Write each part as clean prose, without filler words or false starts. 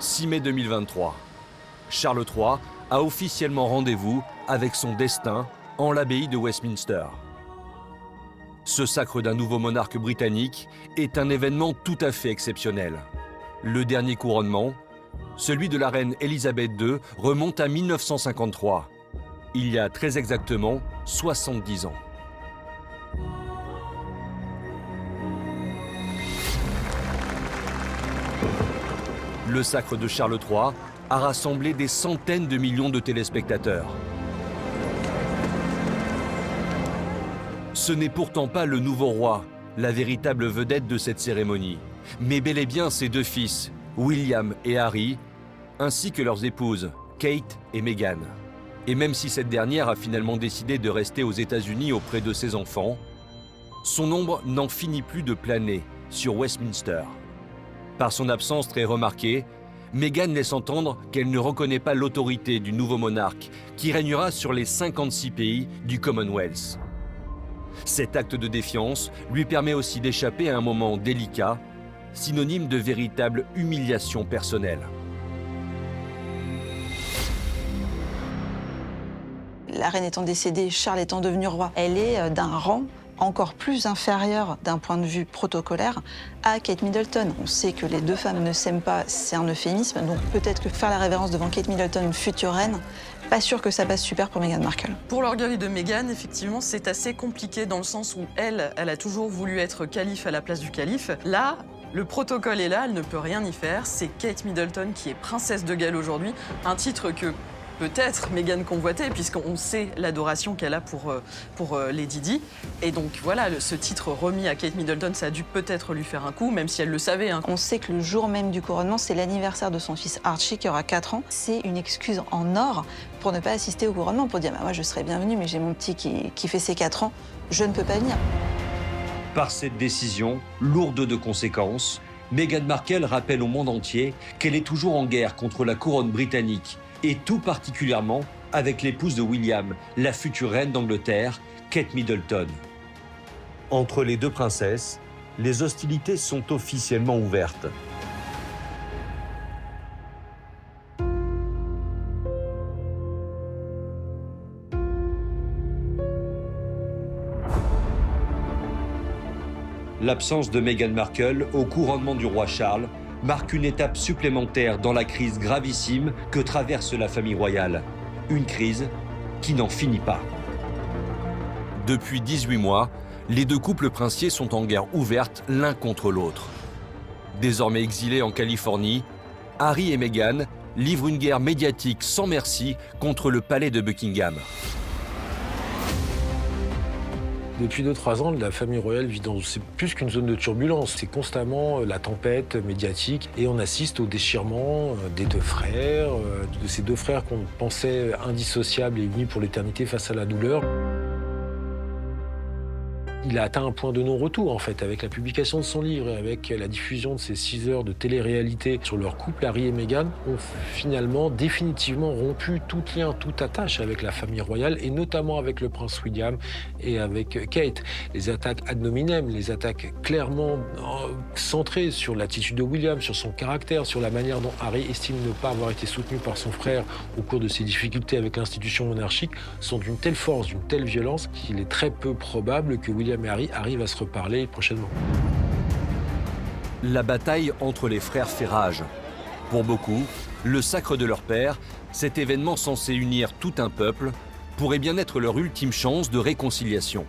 6 mai 2023. Charles III a officiellement rendez-vous avec son destin en l'abbaye de Westminster. Ce sacre d'un nouveau monarque britannique est un événement tout à fait exceptionnel. Le dernier couronnement, celui de la reine Élisabeth II, remonte à 1953, il y a très exactement 70 ans. Le sacre de Charles III a rassemblé des centaines de millions de téléspectateurs. Ce n'est pourtant pas le nouveau roi, la véritable vedette de cette cérémonie, mais bel et bien ses deux fils, William et Harry, ainsi que leurs épouses, Kate et Meghan. Et même si cette dernière a finalement décidé de rester aux États-Unis auprès de ses enfants, son ombre n'en finit plus de planer sur Westminster. Par son absence très remarquée, Meghan laisse entendre qu'elle ne reconnaît pas l'autorité du nouveau monarque qui régnera sur les 56 pays du Commonwealth. Cet acte de défiance lui permet aussi d'échapper à un moment délicat, synonyme de véritable humiliation personnelle. La reine étant décédée, Charles étant devenu roi, elle est d'un rang encore plus inférieur d'un point de vue protocolaire à Kate Middleton. On sait que les deux femmes ne s'aiment pas, c'est un euphémisme, donc peut-être que faire la révérence devant Kate Middleton, future reine, pas sûr que ça passe super pour Meghan Markle. Pour l'orgueil de Meghan, effectivement, c'est assez compliqué dans le sens où elle a toujours voulu être calife à la place du calife. Là, le protocole est là, elle ne peut rien y faire. C'est Kate Middleton qui est princesse de Galles aujourd'hui, un titre que peut-être Meghan convoitait, puisqu'on sait l'adoration qu'elle a pour Lady Di. Et donc voilà, ce titre remis à Kate Middleton, ça a dû peut-être lui faire un coup, même si elle le savait. Hein. On sait que le jour même du couronnement, c'est l'anniversaire de son fils Archie, qui aura 4 ans. C'est une excuse en or pour ne pas assister au couronnement, pour dire bah, « moi je serais bienvenue, mais j'ai mon petit qui fait ses 4 ans, je ne peux pas venir ». Par cette décision, lourde de conséquences, Meghan Markle rappelle au monde entier qu'elle est toujours en guerre contre la couronne britannique, et tout particulièrement avec l'épouse de William, la future reine d'Angleterre, Kate Middleton. Entre les deux princesses, les hostilités sont officiellement ouvertes. L'absence de Meghan Markle au couronnement du roi Charles marque une étape supplémentaire dans la crise gravissime que traverse la famille royale. Une crise qui n'en finit pas. Depuis 18 mois, les deux couples princiers sont en guerre ouverte l'un contre l'autre. Désormais exilés en Californie, Harry et Meghan livrent une guerre médiatique sans merci contre le palais de Buckingham. Depuis 2-3 ans, la famille royale vit dans c'est plus qu'une zone de turbulence. C'est constamment la tempête médiatique et on assiste au déchirement des deux frères, de ces deux frères qu'on pensait indissociables et unis pour l'éternité face à la douleur. Il a atteint un point de non-retour, en fait, avec la publication de son livre et avec la diffusion de ces 6 heures de télé-réalité sur leur couple. Harry et Meghan ont finalement définitivement rompu tout lien, toute attache avec la famille royale et notamment avec le prince William et avec Kate. Les attaques ad nominem, les attaques clairement centrées sur l'attitude de William, sur son caractère, sur la manière dont Harry estime ne pas avoir été soutenu par son frère au cours de ses difficultés avec l'institution monarchique, sont d'une telle force, d'une telle violence qu'il est très peu probable que William et Harry arrivent à se reparler prochainement. La bataille entre les frères fait rage. Pour beaucoup, le sacre de leur père, cet événement censé unir tout un peuple, pourrait bien être leur ultime chance de réconciliation.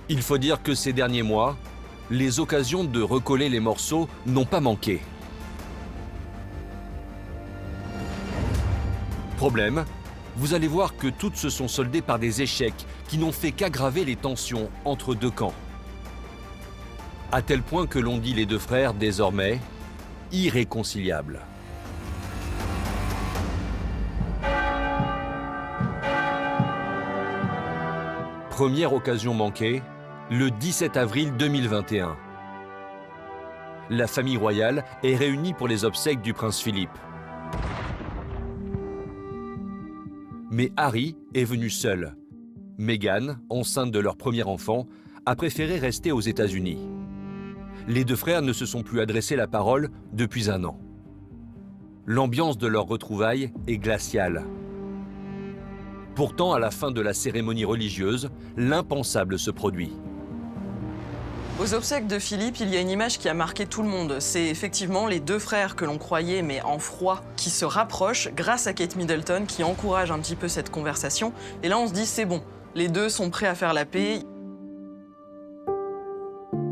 Il faut dire que ces derniers mois, les occasions de recoller les morceaux n'ont pas manqué. Problème, vous allez voir que toutes se sont soldées par des échecs qui n'ont fait qu'aggraver les tensions entre deux camps. À tel point que l'on dit les deux frères désormais irréconciliables. Première occasion manquée, le 17 avril 2021. La famille royale est réunie pour les obsèques du prince Philippe. Mais Harry est venu seul. Meghan, enceinte de leur premier enfant, a préféré rester aux États-Unis. Les deux frères ne se sont plus adressé la parole depuis 1 an. L'ambiance de leur retrouvailles est glaciale. Pourtant, à la fin de la cérémonie religieuse, l'impensable se produit. Aux obsèques de Philippe, il y a une image qui a marqué tout le monde. C'est effectivement les deux frères que l'on croyait, mais en froid, qui se rapprochent grâce à Kate Middleton, qui encourage un petit peu cette conversation. Et là, on se dit, c'est bon, les deux sont prêts à faire la paix.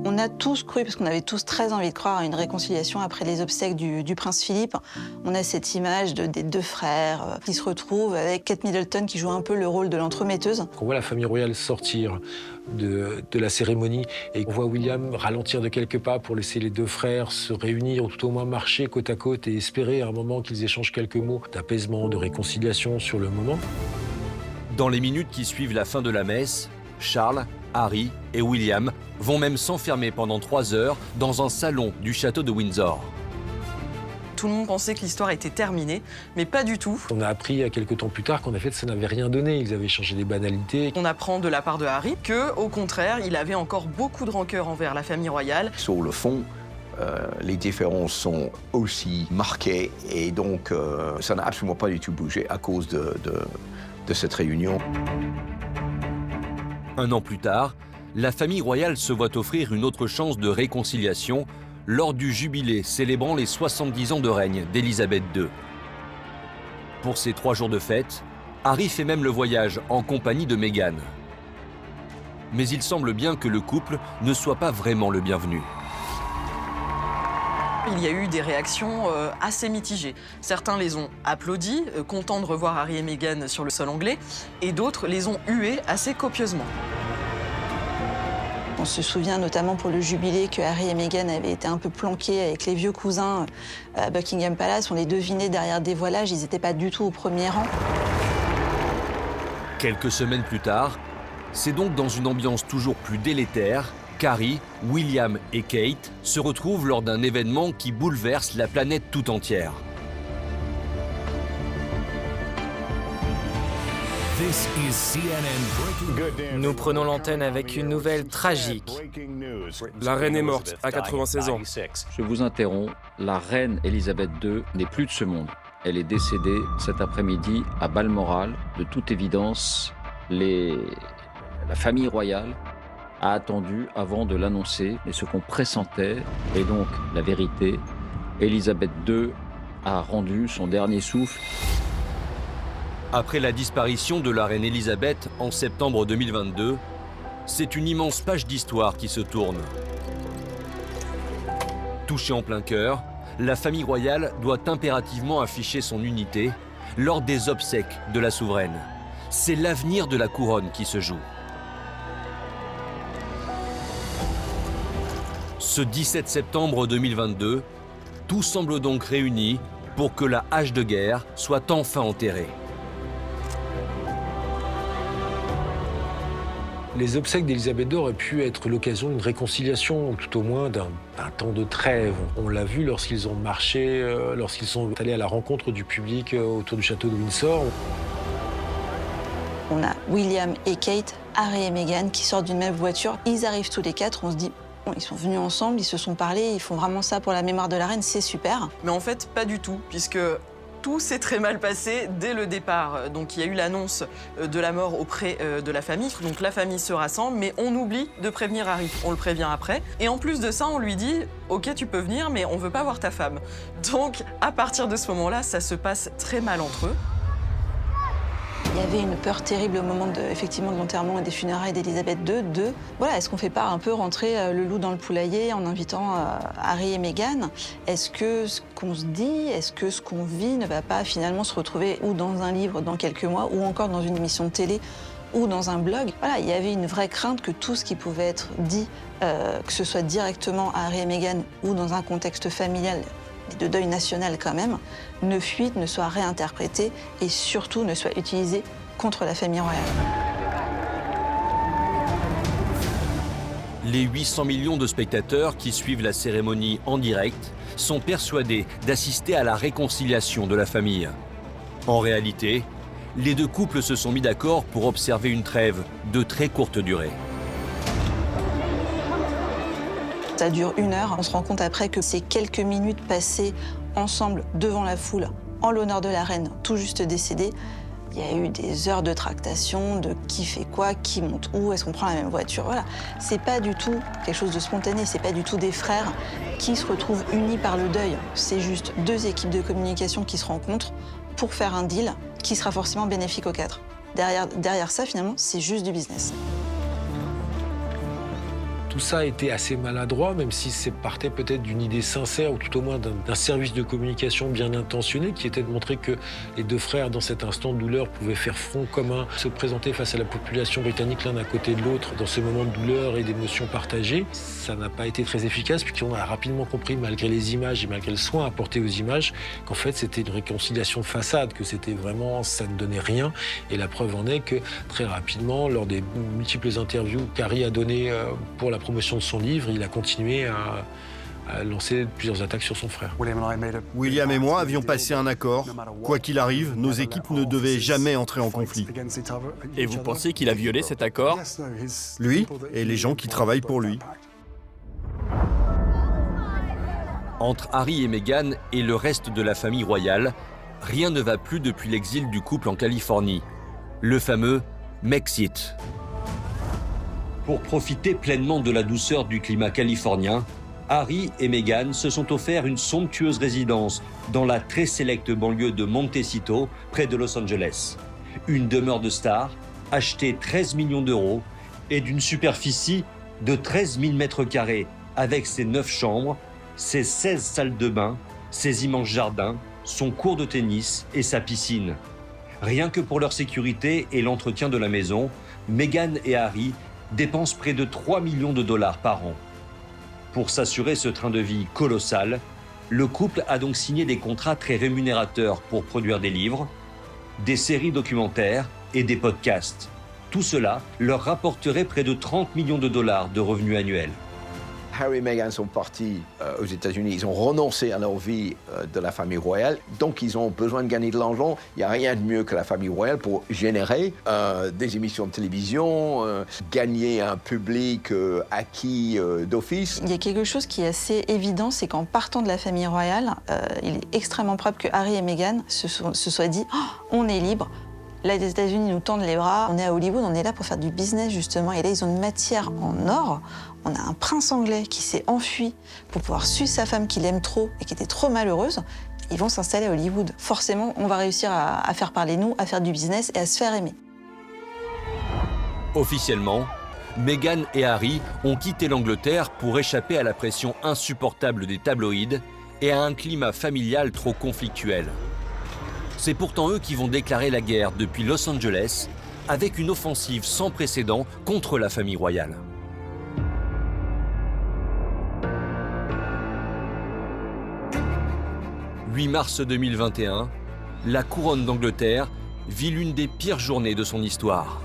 On a tous cru, parce qu'on avait tous très envie de croire à une réconciliation après les obsèques du prince Philippe. On a cette image des deux frères qui se retrouvent avec Kate Middleton qui joue un peu le rôle de l'entremetteuse. On voit la famille royale sortir de la cérémonie et on voit William ralentir de quelques pas pour laisser les deux frères se réunir ou tout au moins marcher côte à côte et espérer à un moment qu'ils échangent quelques mots d'apaisement, de réconciliation sur le moment. Dans les minutes qui suivent la fin de la messe, Charles, Harry et William vont même s'enfermer pendant 3 heures dans un salon du château de Windsor. Tout le monde pensait que l'histoire était terminée, mais pas du tout. On a appris quelques temps plus tard qu'en fait ça n'avait rien donné, ils avaient changé des banalités. On apprend de la part de Harry que, au contraire, il avait encore beaucoup de rancœur envers la famille royale. Sur le fond, les différences sont aussi marquées et donc ça n'a absolument pas du tout bougé à cause de cette réunion. 1 an plus tard, la famille royale se voit offrir une autre chance de réconciliation lors du jubilé célébrant les 70 ans de règne d'Élisabeth II. Pour ces 3 jours de fête, Harry fait même le voyage en compagnie de Meghan. Mais il semble bien que le couple ne soit pas vraiment le bienvenu. Il y a eu des réactions assez mitigées. Certains les ont applaudis, contents de revoir Harry et Meghan sur le sol anglais, et d'autres les ont hués assez copieusement. On se souvient notamment pour le jubilé que Harry et Meghan avaient été un peu planqués avec les vieux cousins à Buckingham Palace. On les devinait derrière des voilages, ils n'étaient pas du tout au premier rang. Quelques semaines plus tard, c'est donc dans une ambiance toujours plus délétère qu'Harry, William et Kate se retrouvent lors d'un événement qui bouleverse la planète tout entière. Nous prenons l'antenne avec une nouvelle tragique. La reine est morte à 96 ans. Je vous interromps, la reine Elisabeth II n'est plus de ce monde. Elle est décédée cet après-midi à Balmoral. De toute évidence, la famille royale a attendu avant de l'annoncer, mais ce qu'on pressentait est donc la vérité. Elisabeth II a rendu son dernier souffle. Après la disparition de la reine Elisabeth en septembre 2022, c'est une immense page d'histoire qui se tourne. Touchée en plein cœur, la famille royale doit impérativement afficher son unité lors des obsèques de la souveraine. C'est l'avenir de la couronne qui se joue. Ce 17 septembre 2022, tout semble donc réuni pour que la hache de guerre soit enfin enterrée. Les obsèques d'Élisabeth II auraient pu être l'occasion d'une réconciliation, ou tout au moins d'un temps de trêve. On l'a vu lorsqu'ils ont marché, lorsqu'ils sont allés à la rencontre du public autour du château de Windsor. On a William et Kate, Harry et Meghan qui sortent d'une même voiture. Ils arrivent tous les 4, on se dit, bon, ils sont venus ensemble, ils se sont parlé, ils font vraiment ça pour la mémoire de la reine, c'est super. Mais en fait, pas du tout, puisque tout s'est très mal passé dès le départ. Donc il y a eu l'annonce de la mort auprès de la famille. Donc la famille se rassemble, mais on oublie de prévenir Harry. On le prévient après. Et en plus de ça, on lui dit « Ok, tu peux venir, mais on veut pas voir ta femme ». Donc à partir de ce moment-là, ça se passe très mal entre eux. Il y avait une peur terrible au moment effectivement de l'enterrement et des funérailles d'Élisabeth II. Voilà, est-ce qu'on fait pas un peu rentrer le loup dans le poulailler en invitant Harry et Meghan? Est-ce que ce qu'on se dit, est-ce que ce qu'on vit ne va pas finalement se retrouver ou dans un livre dans quelques mois, ou encore dans une émission de télé, ou dans un blog? Voilà, il y avait une vraie crainte que tout ce qui pouvait être dit, que ce soit directement à Harry et Meghan ou dans un contexte familial, de deuil national quand même, ne fuite, ne soit réinterprété et surtout ne soit utilisé contre la famille royale. Les 800 millions de spectateurs qui suivent la cérémonie en direct sont persuadés d'assister à la réconciliation de la famille. En réalité, les deux couples se sont mis d'accord pour observer une trêve de très courte durée. Ça Ça dure 1 heure. On se rend compte après que ces quelques minutes passées ensemble devant la foule, en l'honneur de la reine, tout juste décédée, il y a eu des heures de tractation, de qui fait quoi, qui monte où, est-ce qu'on prend la même voiture, voilà. C'est pas du tout quelque chose de spontané, c'est pas du tout des frères qui se retrouvent unis par le deuil. C'est juste 2 équipes de communication qui se rencontrent pour faire un deal qui sera forcément bénéfique aux 4. Derrière ça, finalement, c'est juste du business. Tout ça a été assez maladroit, même si c'est partait peut-être d'une idée sincère, ou tout au moins d'un service de communication bien intentionné, qui était de montrer que les 2 frères, dans cet instant de douleur, pouvaient faire front commun, se présenter face à la population britannique l'un d'un côté de l'autre, dans ce moment de douleur et d'émotion partagée. Ça n'a pas été très efficace, puisqu'on a rapidement compris, malgré les images et malgré le soin apporté aux images, qu'en fait c'était une réconciliation de façade, que c'était vraiment, ça ne donnait rien. Et la preuve en est que très rapidement, lors des multiples interviews qu'Harry a données pour la promotion de son livre, il a continué à lancer plusieurs attaques sur son frère. William et moi avions passé un accord. Quoi qu'il arrive, nos équipes ne devaient jamais entrer en conflit. Et vous pensez qu'il a violé cet accord? Lui et les gens qui travaillent pour lui. Entre Harry et Meghan et le reste de la famille royale, rien ne va plus depuis l'exil du couple en Californie. Le fameux Mexit. Pour profiter pleinement de la douceur du climat californien, Harry et Meghan se sont offerts une somptueuse résidence dans la très sélecte banlieue de Montecito, près de Los Angeles. Une demeure de star, achetée 13 millions d'euros et d'une superficie de 13 000 mètres carrés, avec ses 9 chambres, ses 16 salles de bain, ses immenses jardins, son court de tennis et sa piscine. Rien que pour leur sécurité et l'entretien de la maison, Meghan et Harry dépensent près de 3 millions de dollars par an. Pour s'assurer ce train de vie colossal, le couple a donc signé des contrats très rémunérateurs pour produire des livres, des séries documentaires et des podcasts. Tout cela leur rapporterait près de 30 millions de dollars de revenus annuels. Harry et Meghan sont partis aux États-Unis, ils ont renoncé à leur vie de la famille royale, donc ils ont besoin de gagner de l'argent. Il n'y a rien de mieux que la famille royale pour générer des émissions de télévision, gagner un public acquis d'office. Il y a quelque chose qui est assez évident, c'est qu'en partant de la famille royale, il est extrêmement probable que Harry et Meghan se soient dit oh, « on est libre ». Là, les États-Unis nous tendent les bras, on est à Hollywood, on est là pour faire du business justement. Et là, ils ont une matière en or. On a un prince anglais qui s'est enfui pour pouvoir suivre sa femme qu'il aime trop et qui était trop malheureuse. Ils vont s'installer à Hollywood. Forcément, on va réussir à faire parler nous, à faire du business et à se faire aimer. Officiellement, Meghan et Harry ont quitté l'Angleterre pour échapper à la pression insupportable des tabloïds et à un climat familial trop conflictuel. C'est pourtant eux qui vont déclarer la guerre depuis Los Angeles avec une offensive sans précédent contre la famille royale. « 8 mars 2021, la couronne d'Angleterre vit l'une des pires journées de son histoire.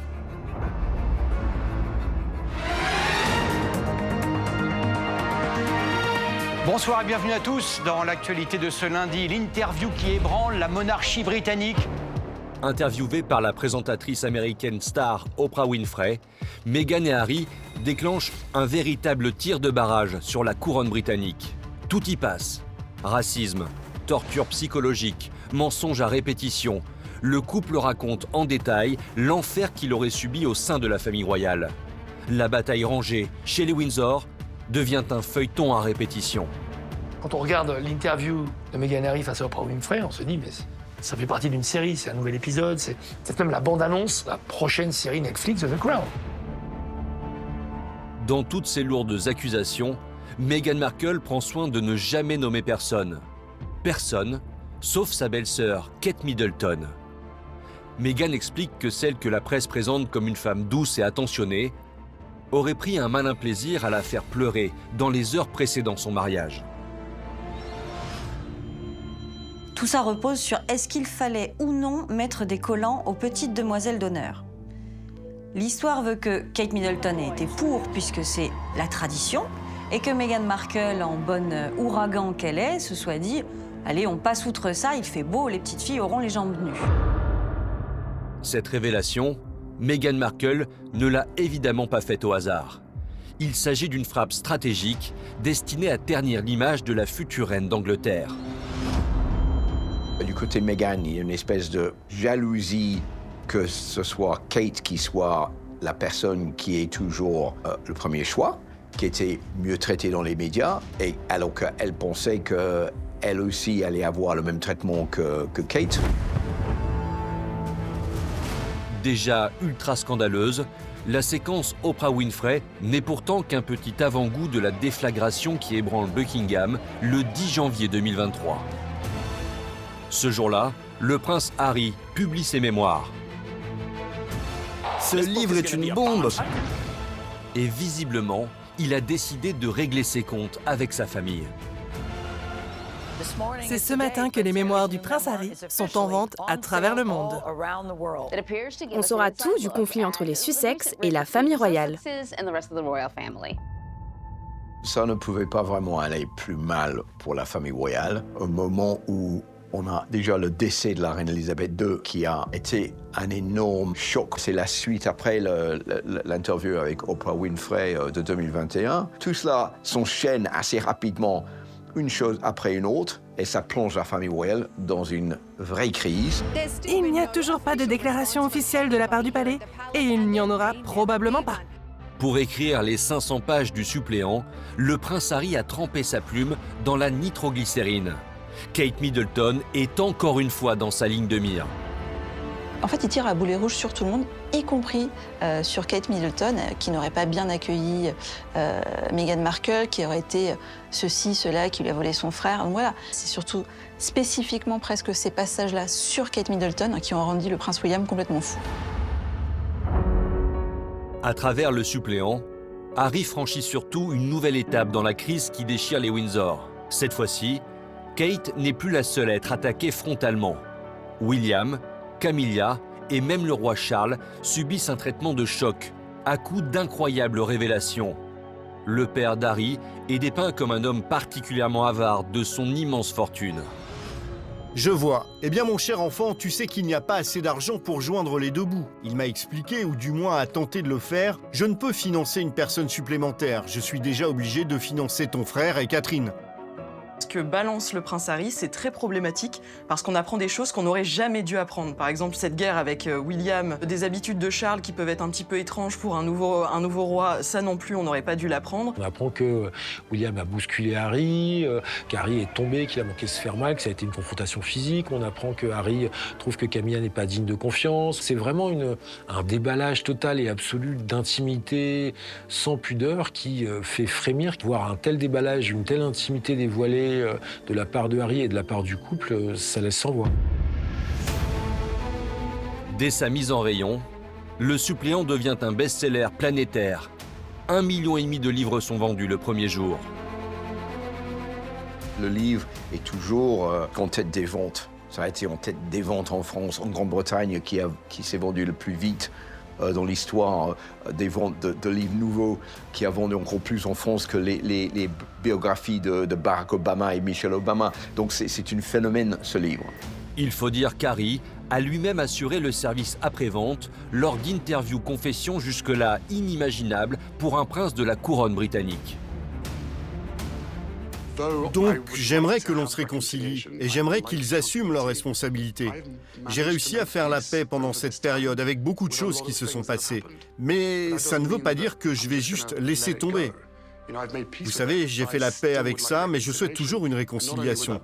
Bonsoir et bienvenue à tous. Dans l'actualité de ce lundi, l'interview qui ébranle la monarchie britannique. Interviewée par la présentatrice américaine star Oprah Winfrey, Meghan et Harry déclenchent un véritable tir de barrage sur la couronne britannique. Tout y passe. Racisme, torture psychologique, mensonges à répétition. Le couple raconte en détail l'enfer qu'il aurait subi au sein de la famille royale. La bataille rangée chez les Windsor devient un feuilleton à répétition. Quand on regarde l'interview de Meghan et Harry face à Oprah Winfrey, on se dit mais ça fait partie d'une série, c'est un nouvel épisode, c'est peut-être même la bande-annonce de la prochaine série Netflix de The Crown. Dans toutes ces lourdes accusations, Meghan Markle prend soin de ne jamais nommer personne. Personne, sauf sa belle-sœur, Kate Middleton. Meghan explique que celle que la presse présente comme une femme douce et attentionnée aurait pris un malin plaisir à la faire pleurer dans les heures précédant son mariage. Tout ça repose sur est-ce qu'il fallait ou non mettre des collants aux petites demoiselles d'honneur. L'histoire veut que Kate Middleton ait été pour, puisque c'est la tradition, et que Meghan Markle, en bonne ouragan qu'elle est, se soit dit « Allez, on passe outre ça, il fait beau, les petites filles auront les jambes nues ». Cette révélation, Meghan Markle ne l'a évidemment pas faite au hasard. Il s'agit d'une frappe stratégique destinée à ternir l'image de la future reine d'Angleterre. Du côté de Meghan, il y a une espèce de jalousie que ce soit Kate qui soit la personne qui est toujours le premier choix, qui était mieux traitée dans les médias, et alors qu'elle pensait qu'elle aussi allait avoir le même traitement que Kate. Déjà ultra scandaleuse, la séquence Oprah Winfrey n'est pourtant qu'un petit avant-goût de la déflagration qui ébranle Buckingham le 10 janvier 2023. Ce jour-là, le prince Harry publie ses mémoires. Ce livre est une bombe. Et visiblement, il a décidé de régler ses comptes avec sa famille. C'est ce matin que les mémoires du prince Harry sont en vente à travers le monde. On saura tout du conflit entre les Sussex et la famille royale. Ça ne pouvait pas vraiment aller plus mal pour la famille royale, au moment où on a déjà le décès de la reine Elisabeth II qui a été un énorme choc. C'est la suite après l'interview avec Oprah Winfrey de 2021. Tout cela s'enchaîne assez rapidement, une chose après une autre, et ça plonge la famille royale dans une vraie crise. Il n'y a toujours pas de déclaration officielle de la part du palais, et il n'y en aura probablement pas. Pour écrire les 500 pages du suppléant, le prince Harry a trempé sa plume dans la nitroglycérine. Kate Middleton est encore une fois dans sa ligne de mire. En fait, il tire à boulet rouge sur tout le monde, y compris sur Kate Middleton, qui n'aurait pas bien accueilli Meghan Markle, qui aurait été ceci, cela, qui lui a volé son frère. Donc voilà, c'est surtout spécifiquement presque ces passages-là sur Kate Middleton qui ont rendu le prince William complètement fou. À travers le suppléant, Harry franchit surtout une nouvelle étape dans la crise qui déchire les Windsor. Cette fois-ci, Kate n'est plus la seule à être attaquée frontalement. William, Camilla et même le roi Charles subissent un traitement de choc, à coup d'incroyables révélations. Le père d'Harry est dépeint comme un homme particulièrement avare de son immense fortune. Je vois. Eh bien, mon cher enfant, tu sais qu'il n'y a pas assez d'argent pour joindre les deux bouts. Il m'a expliqué, ou du moins a tenté de le faire, je ne peux financer une personne supplémentaire. Je suis déjà obligé de financer ton frère et Catherine. Ce que balance le prince Harry, c'est très problématique parce qu'on apprend des choses qu'on n'aurait jamais dû apprendre. Par exemple, cette guerre avec William, des habitudes de Charles qui peuvent être un petit peu étranges pour un nouveau roi, ça non plus, on n'aurait pas dû l'apprendre. On apprend que William a bousculé Harry, qu'Harry est tombé, qu'il a manqué de se faire mal, que ça a été une confrontation physique. On apprend que Harry trouve que Camilla n'est pas digne de confiance. C'est vraiment un déballage total et absolu d'intimité sans pudeur qui fait frémir. Voir un tel déballage, une telle intimité dévoilée de la part de Harry et de la part du couple, ça laisse sans voix. Dès sa mise en rayon, le suppléant devient un best-seller planétaire. 1,5 million de livres sont vendus le premier jour. Le livre est toujours en tête des ventes. Ça a été en tête des ventes en France, en Grande-Bretagne, qui s'est vendu le plus vite dans l'histoire des ventes de livres nouveaux, qui a vendu encore plus en France que les biographies de Barack Obama et Michelle Obama. Donc c'est un phénomène, ce livre. Il faut dire qu'Harry a lui-même assuré le service après-vente lors d'interviews confessions jusque-là inimaginables pour un prince de la couronne britannique. Donc, j'aimerais que l'on se réconcilie et j'aimerais qu'ils assument leurs responsabilités. J'ai réussi à faire la paix pendant cette période avec beaucoup de choses qui se sont passées. Mais ça ne veut pas dire que je vais juste laisser tomber. Vous savez, j'ai fait la paix avec ça, mais je souhaite toujours une réconciliation.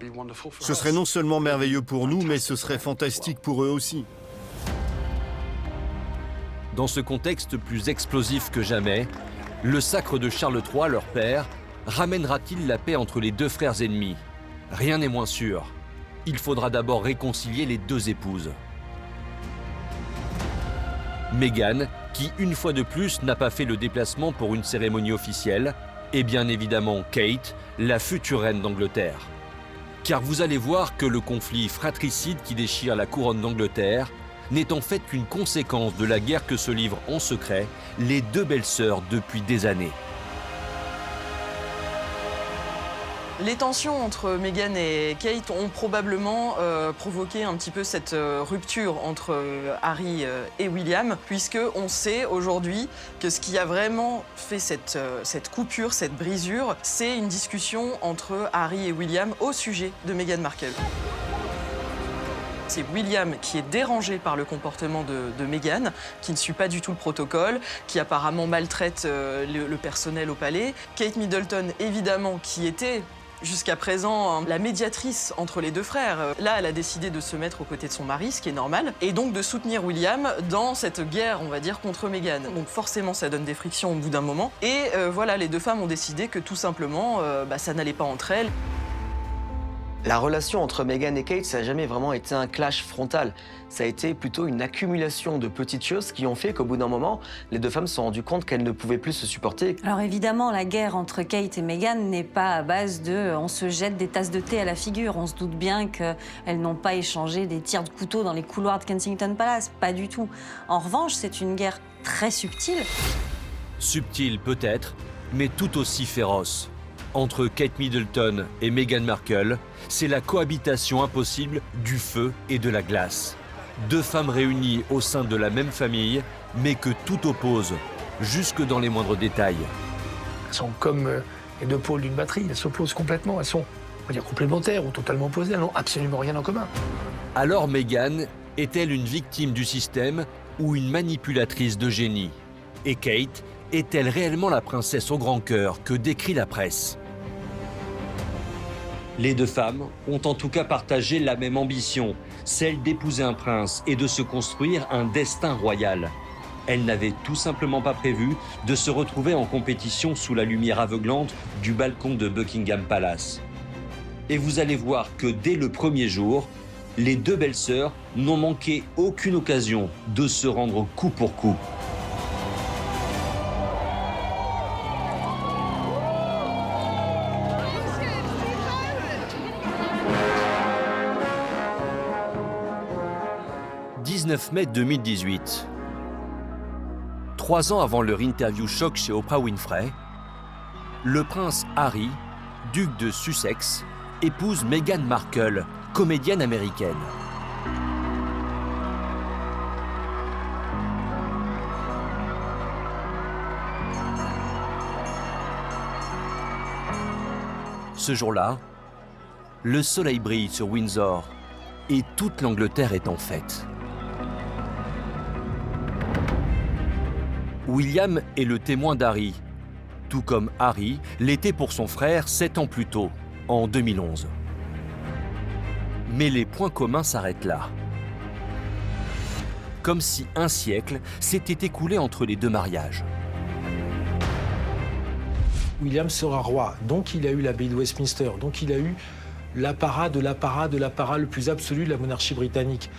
Ce serait non seulement merveilleux pour nous, mais ce serait fantastique pour eux aussi. Dans ce contexte plus explosif que jamais, le sacre de Charles III, leur père, ramènera-t-il la paix entre les deux frères ennemis? Rien n'est moins sûr. Il faudra d'abord réconcilier les deux épouses. Meghan, qui une fois de plus n'a pas fait le déplacement pour une cérémonie officielle, et bien évidemment Kate, la future reine d'Angleterre. Car vous allez voir que le conflit fratricide qui déchire la couronne d'Angleterre n'est en fait qu'une conséquence de la guerre que se livrent en secret les deux belles-sœurs depuis des années. Les tensions entre Meghan et Kate ont probablement provoqué un petit peu cette rupture entre Harry et William, puisque on sait aujourd'hui que ce qui a vraiment fait cette coupure, cette brisure, c'est une discussion entre Harry et William au sujet de Meghan Markle. C'est William qui est dérangé par le comportement de Meghan, qui ne suit pas du tout le protocole, qui apparemment maltraite le personnel au palais. Kate Middleton, évidemment, qui était jusqu'à présent la médiatrice entre les deux frères. Là, elle a décidé de se mettre aux côtés de son mari, ce qui est normal, et donc de soutenir William dans cette guerre, on va dire, contre Meghan. Donc forcément, ça donne des frictions au bout d'un moment. Et voilà, les deux femmes ont décidé que tout simplement, ça n'allait pas entre elles. La relation entre Meghan et Kate, ça n'a jamais vraiment été un clash frontal. Ça a été plutôt une accumulation de petites choses qui ont fait qu'au bout d'un moment, les deux femmes se sont rendues compte qu'elles ne pouvaient plus se supporter. Alors évidemment, la guerre entre Kate et Meghan n'est pas à base de on se jette des tasses de thé à la figure. On se doute bien qu'elles n'ont pas échangé des tirs de couteau dans les couloirs de Kensington Palace. Pas du tout. En revanche, c'est une guerre très subtile. Subtile peut-être, mais tout aussi féroce. Entre Kate Middleton et Meghan Markle, c'est la cohabitation impossible du feu et de la glace. Deux femmes réunies au sein de la même famille, mais que tout oppose, jusque dans les moindres détails. Elles sont comme les deux pôles d'une batterie, elles s'opposent complètement, elles sont, on va dire, complémentaires ou totalement opposées, elles n'ont absolument rien en commun. Alors Meghan est-elle une victime du système ou une manipulatrice de génie? Et Kate est-elle réellement la princesse au grand cœur que décrit la presse? Les deux femmes ont en tout cas partagé la même ambition, celle d'épouser un prince et de se construire un destin royal. Elles n'avaient tout simplement pas prévu de se retrouver en compétition sous la lumière aveuglante du balcon de Buckingham Palace. Et vous allez voir que dès le premier jour, les deux belles-sœurs n'ont manqué aucune occasion de se rendre coup pour coup. « 19 mai 2018. 3 ans avant leur interview choc chez Oprah Winfrey, le prince Harry, duc de Sussex, épouse Meghan Markle, comédienne américaine. Ce jour-là, le soleil brille sur Windsor et toute l'Angleterre est en fête. William est le témoin d'Harry, tout comme Harry l'était pour son frère 7 ans plus tôt, en 2011. Mais les points communs s'arrêtent là. Comme si un siècle s'était écoulé entre les deux mariages. William sera roi, donc il a eu l'abbaye de Westminster, donc il a eu l'apparat de l'apparat de l'apparat le plus absolu de la monarchie britannique.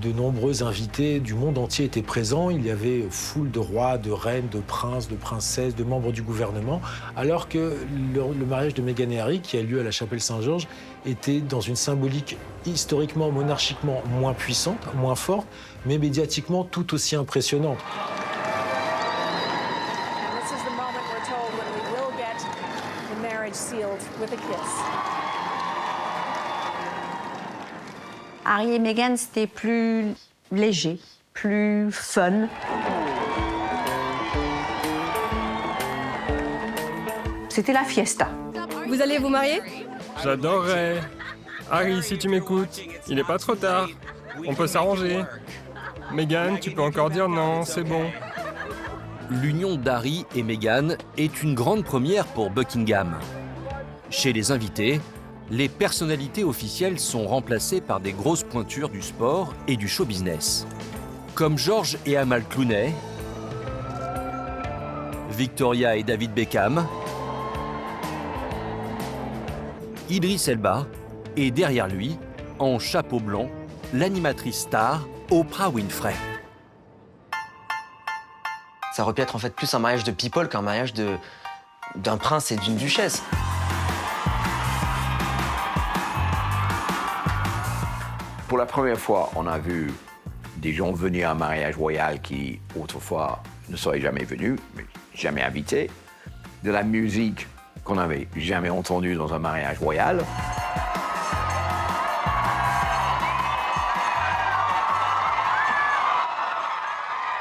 De nombreux invités du monde entier étaient présents. Il y avait foule de rois, de reines, de princes, de princesses, de membres du gouvernement, alors que le mariage de Meghan et Harry, qui a lieu à la chapelle Saint-Georges, était dans une symbolique historiquement, monarchiquement moins puissante, moins forte, mais médiatiquement tout aussi impressionnante. Harry et Meghan, c'était plus léger, plus fun. C'était la fiesta. Vous allez vous marier? J'adorerais. Harry, si tu m'écoutes, il n'est pas trop tard. On peut s'arranger. Meghan, tu peux encore dire non, c'est bon. L'union d'Harry et Meghan est une grande première pour Buckingham. Chez les invités, les personnalités officielles sont remplacées par des grosses pointures du sport et du show business. Comme George et Amal Clooney, Victoria et David Beckham, Idris Elba et derrière lui, en chapeau blanc, l'animatrice star Oprah Winfrey. Ça aurait pu être en fait plus un mariage de people qu'un mariage d'un prince et d'une duchesse. Pour la première fois, on a vu des gens venir à un mariage royal qui, autrefois, ne seraient jamais venus, mais jamais invités. De la musique qu'on n'avait jamais entendu dans un mariage royal.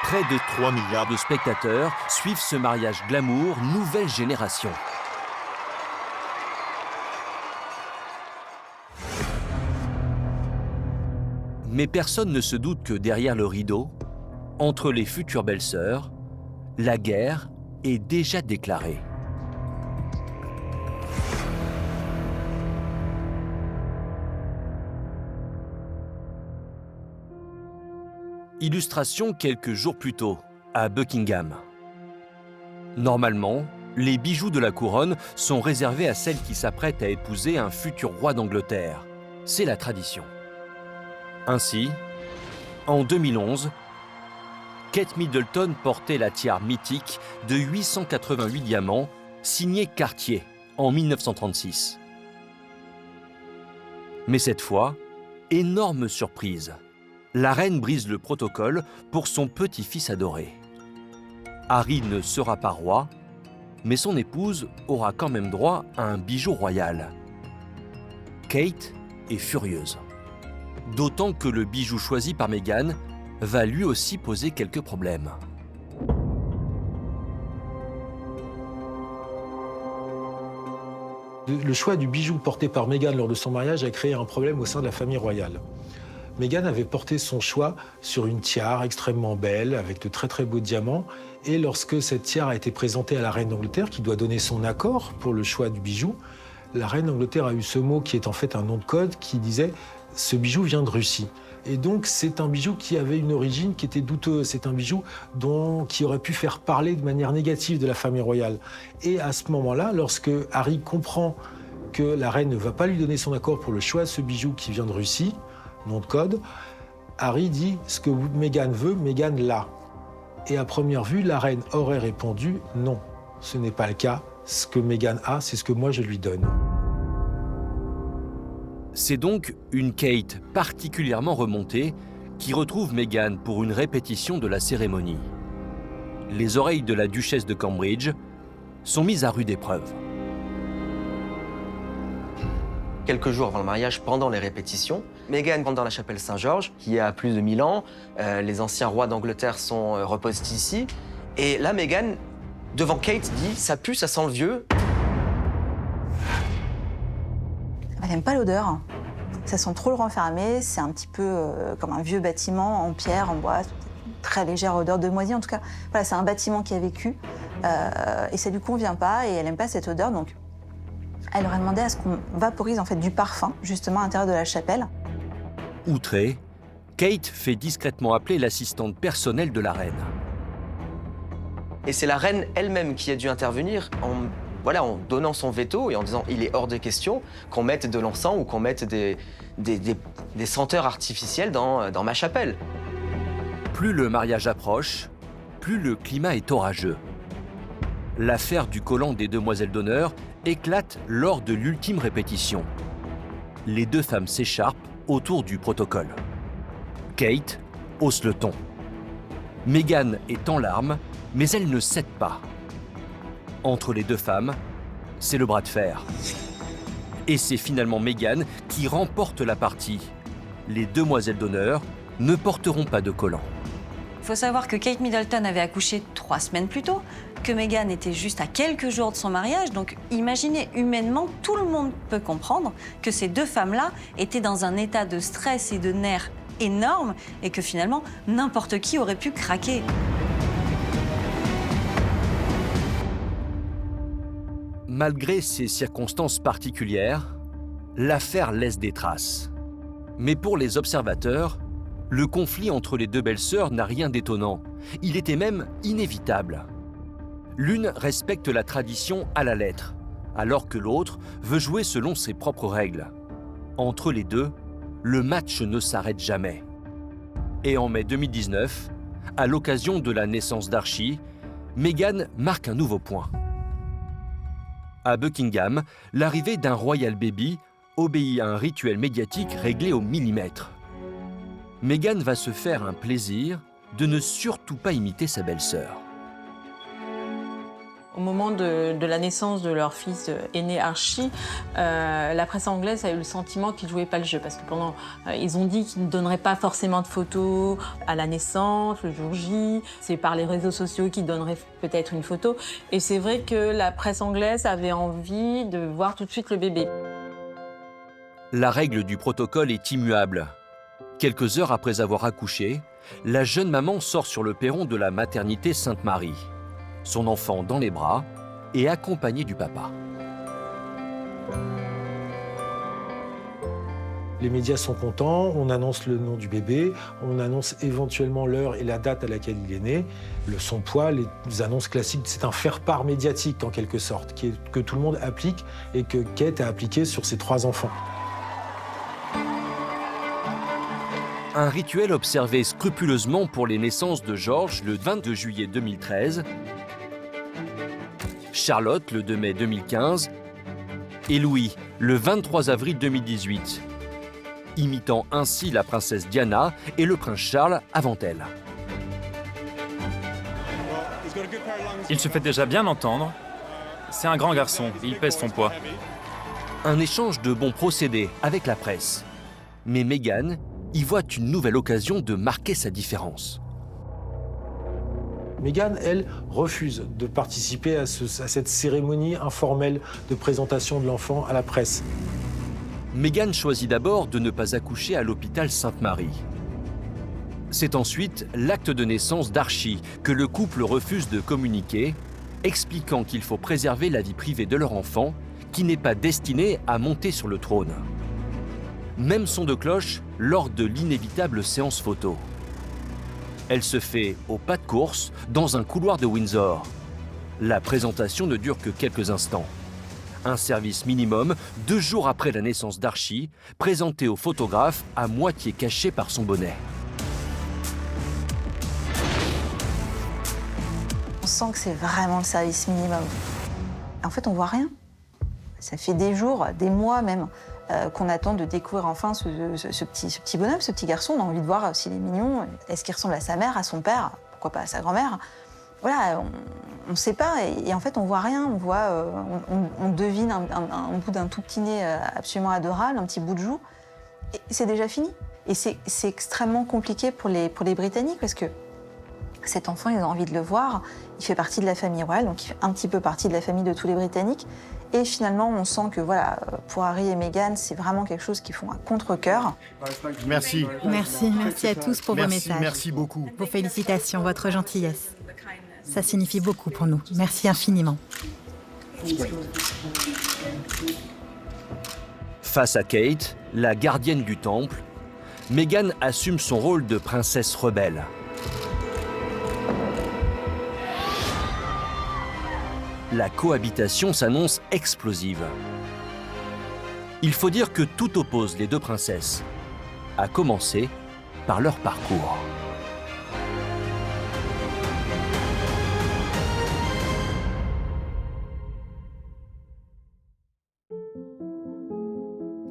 Près de 3 milliards de spectateurs suivent ce mariage glamour nouvelle génération. Mais personne ne se doute que derrière le rideau, entre les futures belles-sœurs, la guerre est déjà déclarée. Illustration quelques jours plus tôt, à Buckingham. Normalement, les bijoux de la couronne sont réservés à celle qui s'apprête à épouser un futur roi d'Angleterre. C'est la tradition. Ainsi, en 2011, Kate Middleton portait la tiare mythique de 888 diamants, signée Cartier, en 1936. Mais cette fois, énorme surprise. La reine brise le protocole pour son petit-fils adoré. Harry ne sera pas roi, mais son épouse aura quand même droit à un bijou royal. Kate est furieuse. D'autant que le bijou choisi par Meghan va lui aussi poser quelques problèmes. Le choix du bijou porté par Meghan lors de son mariage a créé un problème au sein de la famille royale. Meghan avait porté son choix sur une tiare extrêmement belle, avec de très très beaux diamants. Et lorsque cette tiare a été présentée à la reine d'Angleterre, qui doit donner son accord pour le choix du bijou, la reine d'Angleterre a eu ce mot qui est en fait un nom de code qui disait « ce bijou vient de Russie ». Et donc c'est un bijou qui avait une origine qui était douteuse. C'est un bijou qui aurait pu faire parler de manière négative de la famille royale. Et à ce moment-là, lorsque Harry comprend que la reine ne va pas lui donner son accord pour le choix de ce bijou qui vient de Russie, nom de code, Harry dit ce que Meghan veut, Meghan l'a. Et à première vue, la reine aurait répondu non, ce n'est pas le cas. Ce que Meghan a, c'est ce que moi je lui donne. C'est donc une Kate particulièrement remontée qui retrouve Meghan pour une répétition de la cérémonie. Les oreilles de la duchesse de Cambridge sont mises à rude épreuve. Quelques jours avant le mariage, pendant les répétitions, Meghan rentre dans la chapelle Saint-Georges, qui a plus de 1000 ans. Les anciens rois d'Angleterre reposent ici. Et là, Meghan, devant Kate, dit « ça pue, ça sent le vieux ». Elle n'aime pas l'odeur. Ça sent trop le renfermé. C'est un petit peu comme un vieux bâtiment en pierre, en bois. Très légère odeur de moisi. En tout cas, voilà, c'est un bâtiment qui a vécu. Et ça lui convient pas. Et elle n'aime pas cette odeur. Donc, elle aurait demandé à ce qu'on vaporise en fait du parfum, justement, à l'intérieur de la chapelle. Outrée, Kate fait discrètement appeler l'assistante personnelle de la reine. Et c'est la reine elle-même qui a dû intervenir en donnant son veto et en disant il est hors de question qu'on mette de l'encens ou qu'on mette des senteurs artificielles dans ma chapelle. Plus le mariage approche, plus le climat est orageux. L'affaire du collant des demoiselles d'honneur éclate lors de l'ultime répétition. Les deux femmes s'écharpent autour du protocole. Kate hausse le ton. Meghan est en larmes, mais elle ne cède pas. Entre les deux femmes, c'est le bras de fer. Et c'est finalement Meghan qui remporte la partie. Les demoiselles d'honneur ne porteront pas de collant. Il faut savoir que Kate Middleton avait accouché 3 semaines plus tôt, que Meghan était juste à quelques jours de son mariage. Donc imaginez, humainement, tout le monde peut comprendre que ces deux femmes-là étaient dans un état de stress et de nerfs énorme et que finalement, n'importe qui aurait pu craquer. Malgré ces circonstances particulières, l'affaire laisse des traces. Mais pour les observateurs, le conflit entre les deux belles-sœurs n'a rien d'étonnant. Il était même inévitable. L'une respecte la tradition à la lettre, alors que l'autre veut jouer selon ses propres règles. Entre les deux, le match ne s'arrête jamais. Et en mai 2019, à l'occasion de la naissance d'Archie, Meghan marque un nouveau point. À Buckingham, l'arrivée d'un royal baby obéit à un rituel médiatique réglé au millimètre. Meghan va se faire un plaisir de ne surtout pas imiter sa belle-sœur. Au moment de la naissance de leur fils aîné Archie, la presse anglaise a eu le sentiment qu'ils ne jouaient pas le jeu parce que ils ont dit qu'ils ne donneraient pas forcément de photos à la naissance, le jour J. C'est par les réseaux sociaux qu'ils donneraient peut-être une photo. Et c'est vrai que la presse anglaise avait envie de voir tout de suite le bébé. La règle du protocole est immuable. Quelques heures après avoir accouché, la jeune maman sort sur le perron de la maternité Sainte-Marie, son enfant dans les bras et accompagnée du papa. Les médias sont contents, on annonce le nom du bébé, on annonce éventuellement l'heure et la date à laquelle il est né. Son poids, les annonces classiques, c'est un faire-part médiatique en quelque sorte, que tout le monde applique et que Kate a appliqué sur ses 3 enfants. Un rituel observé scrupuleusement pour les naissances de George le 22 juillet 2013, Charlotte le 2 mai 2015 et Louis le 23 avril 2018, imitant ainsi la princesse Diana et le prince Charles avant elle. Il se fait déjà bien entendre. C'est un grand garçon, il pèse son poids. Un échange de bons procédés avec la presse. Mais Meghan y voit une nouvelle occasion de marquer sa différence. Meghan, elle, refuse de participer à cette cérémonie informelle de présentation de l'enfant à la presse. Meghan choisit d'abord de ne pas accoucher à l'hôpital Sainte-Marie. C'est ensuite l'acte de naissance d'Archie que le couple refuse de communiquer, expliquant qu'il faut préserver la vie privée de leur enfant, qui n'est pas destiné à monter sur le trône. Même son de cloche lors de l'inévitable séance photo. Elle se fait au pas de course dans un couloir de Windsor. La présentation ne dure que quelques instants. Un service minimum 2 jours après la naissance d'Archie, présenté au photographe à moitié caché par son bonnet. On sent que c'est vraiment le service minimum. En fait, on voit rien. Ça fait des jours, des mois même, qu'on attend de découvrir enfin ce petit bonhomme, ce petit garçon. On a envie de voir s'il est mignon. Est-ce qu'il ressemble à sa mère, à son père, pourquoi pas à sa grand-mère. Voilà, on ne sait pas. Et en fait, on voit rien. On voit, on devine un bout d'un tout petit nez absolument adorable, un petit bout de joue. Et c'est déjà fini. Et c'est extrêmement compliqué pour les Britanniques parce que cet enfant, ils ont envie de le voir. Il fait partie de la famille royale, donc il fait un petit peu partie de la famille de tous les Britanniques. Et finalement, on sent que voilà, pour Harry et Meghan, c'est vraiment quelque chose qu'ils font à contre-cœur. Merci. Merci à tous pour vos messages. Merci beaucoup. Vos félicitations, votre gentillesse. Ça signifie beaucoup pour nous. Merci infiniment. Face à Kate, la gardienne du temple, Meghan assume son rôle de princesse rebelle. La cohabitation s'annonce explosive. Il faut dire que tout oppose les 2 princesses, à commencer par leur parcours.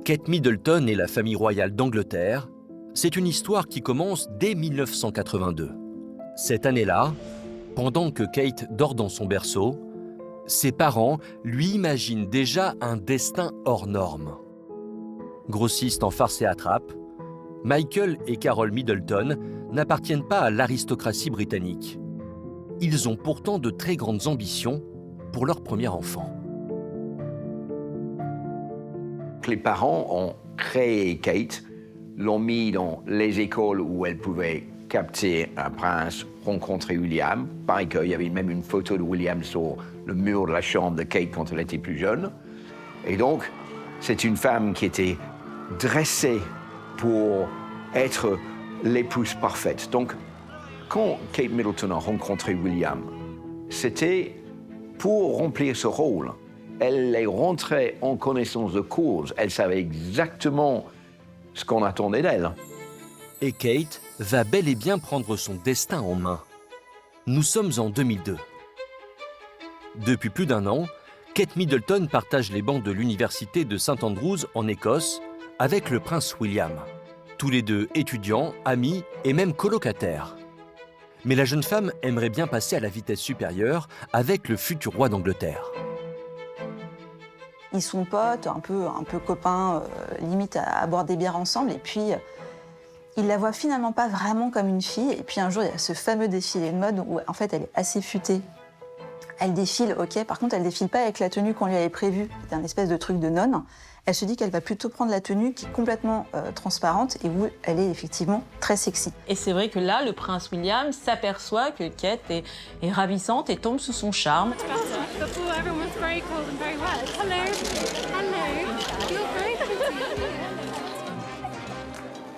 Kate Middleton et la famille royale d'Angleterre, c'est une histoire qui commence dès 1982. Cette année-là, pendant que Kate dort dans son berceau, ses parents lui imaginent déjà un destin hors norme. Grossistes en farce et attrape, Michael et Carol Middleton n'appartiennent pas à l'aristocratie britannique. Ils ont pourtant de très grandes ambitions pour leur premier enfant. Les parents ont créé Kate, l'ont mis dans les écoles où elle pouvait capter un prince, rencontrer William. Pareil qu'il y avait même une photo de William sur le mur de la chambre de Kate quand elle était plus jeune. Et donc, c'est une femme qui était dressée pour être l'épouse parfaite. Donc, quand Kate Middleton a rencontré William, c'était pour remplir ce rôle. Elle est rentrée en connaissance de cause. Elle savait exactement ce qu'on attendait d'elle. Et Kate va bel et bien prendre son destin en main. Nous sommes en 2002. Depuis plus d'1 an, Kate Middleton partage les bancs de l'université de St Andrews en Écosse avec le prince William. Tous les 2 étudiants, amis et même colocataires. Mais la jeune femme aimerait bien passer à la vitesse supérieure avec le futur roi d'Angleterre. Ils sont potes, un peu copains, limite à boire des bières ensemble. Et puis, il la voit finalement pas vraiment comme une fille. Et puis un jour, il y a ce fameux défilé de mode où en fait, elle est assez futée. Elle défile, ok. Par contre, elle défile pas avec la tenue qu'on lui avait prévue. C'est un espèce de truc de nonne. Elle se dit qu'elle va plutôt prendre la tenue qui est complètement transparente et où elle est effectivement très sexy. Et c'est vrai que là, le prince William s'aperçoit que Kate est ravissante et tombe sous son charme.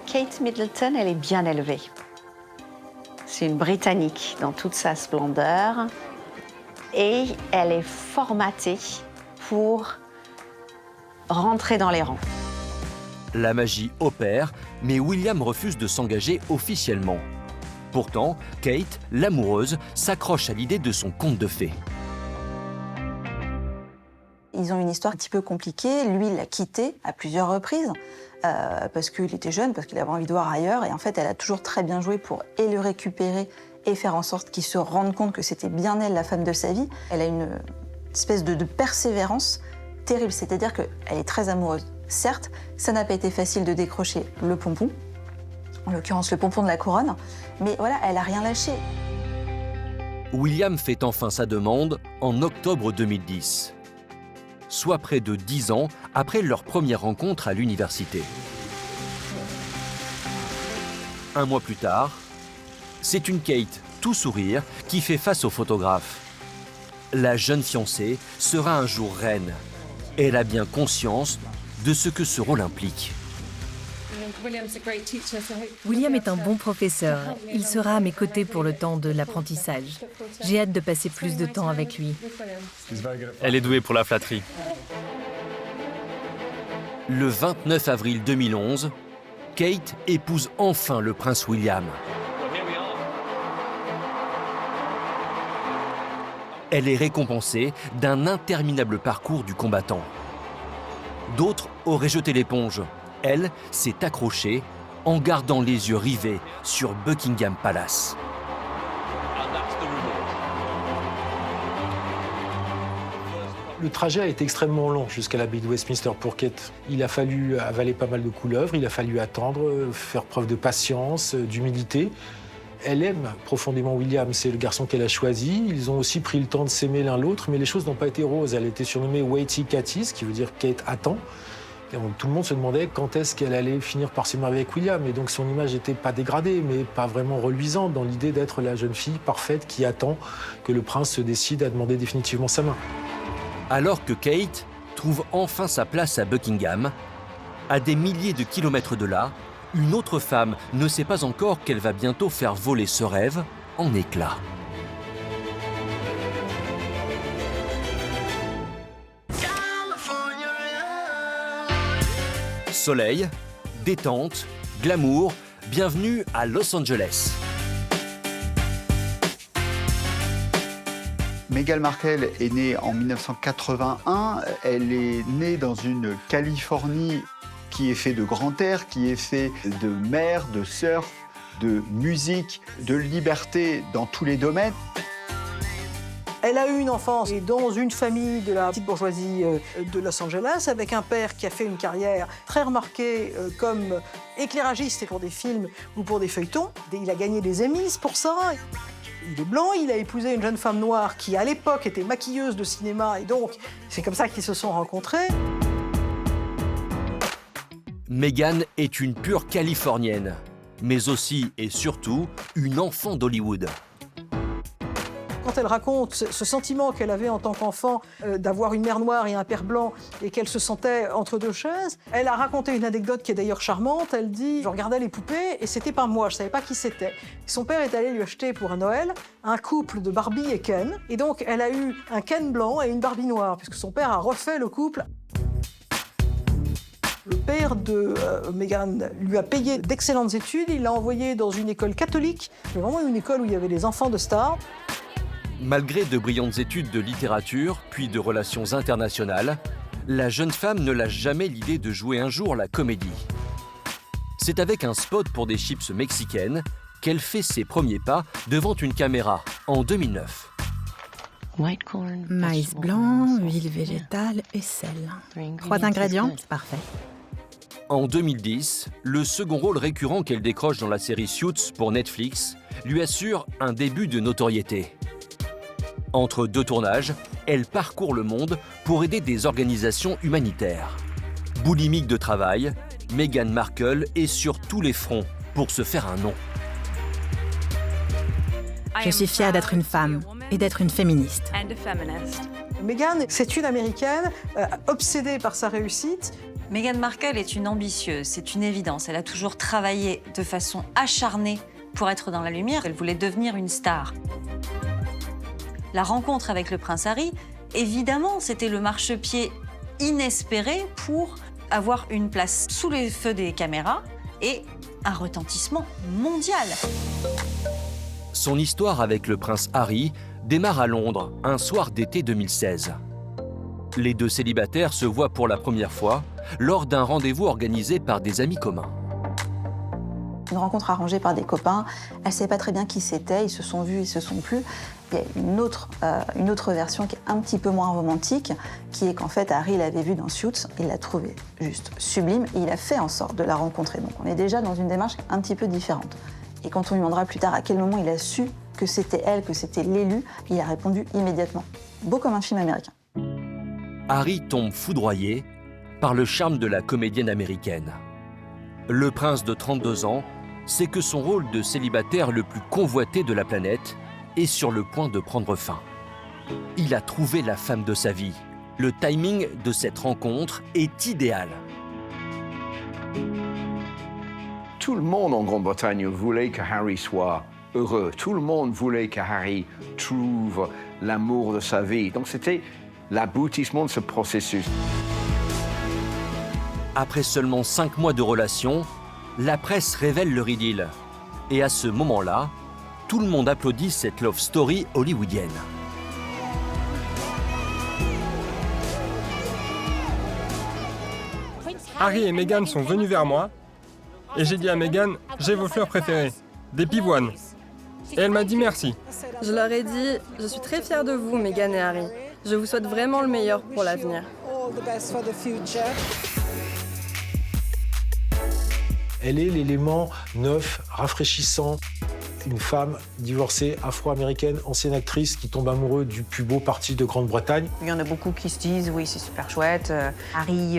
Kate Middleton, elle est bien élevée. C'est une Britannique dans toute sa splendeur. Et elle est formatée pour rentrer dans les rangs. La magie opère, mais William refuse de s'engager officiellement. Pourtant, Kate, l'amoureuse, s'accroche à l'idée de son conte de fées. Ils ont une histoire un petit peu compliquée. Lui, il l'a quitté à plusieurs reprises parce qu'il était jeune, parce qu'il avait envie de voir ailleurs. Et en fait, elle a toujours très bien joué pour le récupérer et faire en sorte qu'il se rende compte que c'était bien elle, la femme de sa vie. Elle a une espèce de persévérance terrible, c'est-à-dire qu'elle est très amoureuse. Certes, ça n'a pas été facile de décrocher le pompon, en l'occurrence le pompon de la couronne, mais voilà, elle n'a rien lâché. William fait enfin sa demande en octobre 2010, soit près de 10 ans après leur première rencontre à l'université. Un mois plus tard, c'est une Kate, tout sourire, qui fait face au photographe. La jeune fiancée sera un jour reine. Elle a bien conscience de ce que ce rôle implique. William est un bon professeur. Il sera à mes côtés pour le temps de l'apprentissage. J'ai hâte de passer plus de temps avec lui. Elle est douée pour la flatterie. Le 29 avril 2011, Kate épouse enfin le prince William. Elle est récompensée d'un interminable parcours du combattant. D'autres auraient jeté l'éponge. Elle s'est accrochée en gardant les yeux rivés sur Buckingham Palace. Le trajet a été extrêmement long jusqu'à l'abbaye de Westminster pour Kate. Il a fallu avaler pas mal de couleuvres, il a fallu attendre, faire preuve de patience, d'humilité. Elle aime profondément William, c'est le garçon qu'elle a choisi. Ils ont aussi pris le temps de s'aimer l'un l'autre, mais les choses n'ont pas été roses. Elle a été surnommée Waity Katie, ce qui veut dire Kate attend. Et donc, tout le monde se demandait quand est-ce qu'elle allait finir par se marier avec William. Et donc son image n'était pas dégradée, mais pas vraiment reluisante dans l'idée d'être la jeune fille parfaite qui attend que le prince se décide à demander définitivement sa main. Alors que Kate trouve enfin sa place à Buckingham, à des milliers de kilomètres de là, une autre femme ne sait pas encore qu'elle va bientôt faire voler ce rêve en éclats. Soleil, détente, glamour, bienvenue à Los Angeles. Meghan Markle est née en 1981. Elle est née dans une Californie qui est fait de grand air, qui est fait de mer, de surf, de musique, de liberté dans tous les domaines. Elle a eu une enfance dans une famille de la petite bourgeoisie de Los Angeles, avec un père qui a fait une carrière très remarquée comme éclairagiste pour des films ou pour des feuilletons. Il a gagné des Emmys pour ça. Il est blanc, il a épousé une jeune femme noire qui, à l'époque, était maquilleuse de cinéma, et donc c'est comme ça qu'ils se sont rencontrés. Meghan est une pure Californienne, mais aussi et surtout une enfant d'Hollywood. Quand elle raconte ce sentiment qu'elle avait en tant qu'enfant d'avoir une mère noire et un père blanc et qu'elle se sentait entre deux chaises, elle a raconté une anecdote qui est d'ailleurs charmante. Elle dit « Je regardais les poupées et c'était pas moi, je savais pas qui c'était. » Son père est allé lui acheter pour un Noël un couple de Barbie et Ken. Et donc elle a eu un Ken blanc et une Barbie noire, puisque son père a refait le couple. Le père de Meghan lui a payé d'excellentes études. Il l'a envoyée dans une école catholique, vraiment une école où il y avait des enfants de stars. Malgré de brillantes études de littérature, puis de relations internationales, la jeune femme ne lâche jamais l'idée de jouer un jour la comédie. C'est avec un spot pour des chips mexicaines qu'elle fait ses premiers pas devant une caméra en 2009. Maïs blanc, huile végétale et sel. 3 ingrédients, c'est parfait. En 2010, le second rôle récurrent qu'elle décroche dans la série Suits pour Netflix lui assure un début de notoriété. Entre 2 tournages, elle parcourt le monde pour aider des organisations humanitaires. Boulimique de travail, Meghan Markle est sur tous les fronts pour se faire un nom. Je suis fière d'être une femme et d'être une féministe. Meghan, c'est une Américaine obsédée par sa réussite. Meghan Markle est une ambitieuse, c'est une évidence. Elle a toujours travaillé de façon acharnée pour être dans la lumière. Elle voulait devenir une star. La rencontre avec le prince Harry, évidemment, c'était le marchepied inespéré pour avoir une place sous les feux des caméras et un retentissement mondial. Son histoire avec le prince Harry démarre à Londres, un soir d'été 2016. Les 2 célibataires se voient pour la première fois lors d'un rendez-vous organisé par des amis communs. Une rencontre arrangée par des copains, elle ne sait pas très bien qui c'était, ils se sont vus, ils se sont plus. Il y a une autre version qui est un petit peu moins romantique, qui est qu'en fait Harry l'avait vu dans Suits, il l'a trouvé juste sublime et il a fait en sorte de la rencontrer. Donc on est déjà dans une démarche un petit peu différente. Et quand on lui demandera plus tard à quel moment il a su que c'était elle, que c'était l'élu, il a répondu immédiatement. Beau comme un film américain. Harry tombe foudroyé par le charme de la comédienne américaine. Le prince de 32 ans sait que son rôle de célibataire le plus convoité de la planète est sur le point de prendre fin. Il a trouvé la femme de sa vie. Le timing de cette rencontre est idéal. Tout le monde en Grande-Bretagne voulait que Harry soit heureux. Tout le monde voulait que Harry trouve l'amour de sa vie. Donc c'était l'aboutissement de ce processus. Après seulement 5 mois de relation, la presse révèle leur idylle. Et à ce moment-là, tout le monde applaudit cette love story hollywoodienne. Harry et Meghan sont venus vers moi et j'ai dit à Meghan, j'ai vos fleurs préférées, des pivoines. Et elle m'a dit merci. Je leur ai dit, je suis très fière de vous, Meghan et Harry. Je vous souhaite vraiment le meilleur pour l'avenir. Elle est l'élément neuf, rafraîchissant. Une femme divorcée, afro-américaine, ancienne actrice qui tombe amoureuse du plus beau parti de Grande-Bretagne. Il y en a beaucoup qui se disent, oui, c'est super chouette. Harry,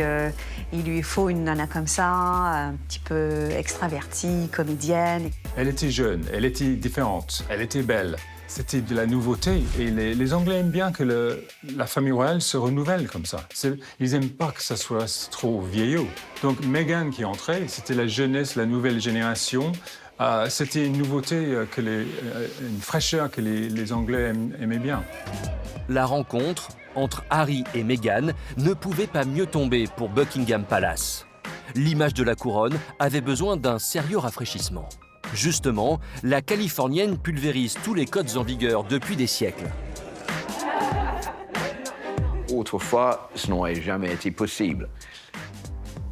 il lui faut une nana comme ça, un petit peu extravertie, comédienne. Elle était jeune, elle était différente, elle était belle. C'était de la nouveauté et les Anglais aiment bien que la famille royale se renouvelle comme ça. Ils n'aiment pas que ça soit trop vieillot. Donc Meghan qui entrait, c'était la jeunesse, la nouvelle génération. C'était une nouveauté, une fraîcheur que les Anglais aimaient bien. La rencontre entre Harry et Meghan ne pouvait pas mieux tomber pour Buckingham Palace. L'image de la couronne avait besoin d'un sérieux rafraîchissement. Justement, la Californienne pulvérise tous les codes en vigueur depuis des siècles. Autrefois, ce n'aurait jamais été possible.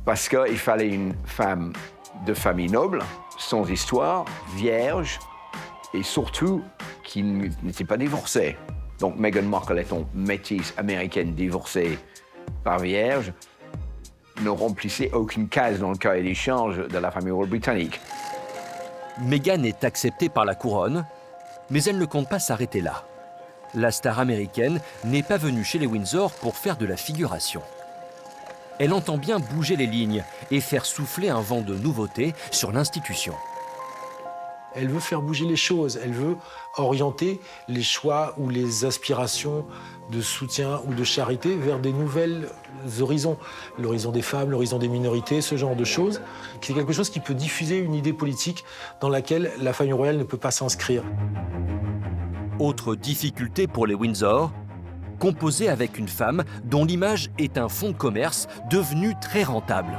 Parce qu'il fallait une femme de famille noble, sans histoire, vierge, et surtout qui n'était pas divorcée. Donc Meghan Markle étant métisse américaine divorcée par vierge, ne remplissait aucune case dans le cahier des charges de la famille royale britannique. Meghan est acceptée par la couronne, mais elle ne compte pas s'arrêter là. La star américaine n'est pas venue chez les Windsor pour faire de la figuration. Elle entend bien bouger les lignes et faire souffler un vent de nouveauté sur l'institution. Elle veut faire bouger les choses, elle veut orienter les choix ou les aspirations de soutien ou de charité vers des nouvelles horizons. L'horizon des femmes, l'horizon des minorités, ce genre de choses. C'est quelque chose qui peut diffuser une idée politique dans laquelle la famille royale ne peut pas s'inscrire. Autre difficulté pour les Windsor, composer avec une femme dont l'image est un fonds de commerce devenu très rentable.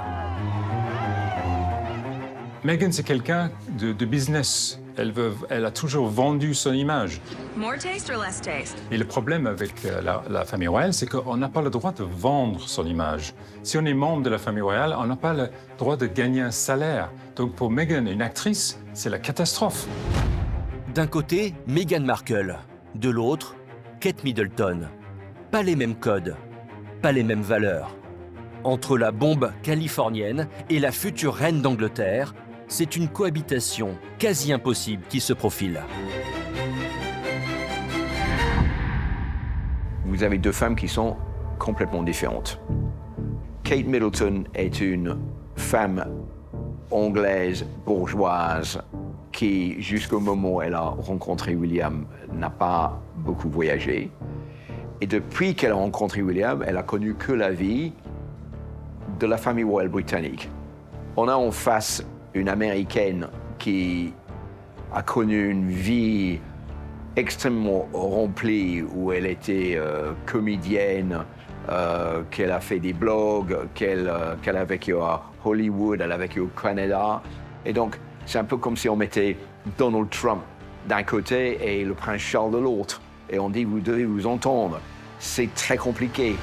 Meghan, c'est quelqu'un de business. Elle a toujours vendu son image. More taste or less taste? Et le problème avec la famille royale, c'est qu'on n'a pas le droit de vendre son image. Si on est membre de la famille royale, on n'a pas le droit de gagner un salaire. Donc pour Meghan, une actrice, c'est la catastrophe. D'un côté, Meghan Markle. De l'autre, Kate Middleton. Pas les mêmes codes, pas les mêmes valeurs. Entre la bombe californienne et la future reine d'Angleterre, c'est une cohabitation quasi impossible qui se profile. Vous avez deux femmes qui sont complètement différentes. Kate Middleton est une femme anglaise, bourgeoise, qui, jusqu'au moment où elle a rencontré William, n'a pas beaucoup voyagé. Et depuis qu'elle a rencontré William, elle a connu que la vie de la famille royale britannique. On a en face une Américaine qui a connu une vie extrêmement remplie, où elle était comédienne, qu'elle a fait des blogs, qu'elle a vécu à Hollywood, elle a vécu au Canada. Et donc, c'est un peu comme si on mettait Donald Trump d'un côté et le prince Charles de l'autre. Et on dit, vous devez vous entendre. C'est très compliqué.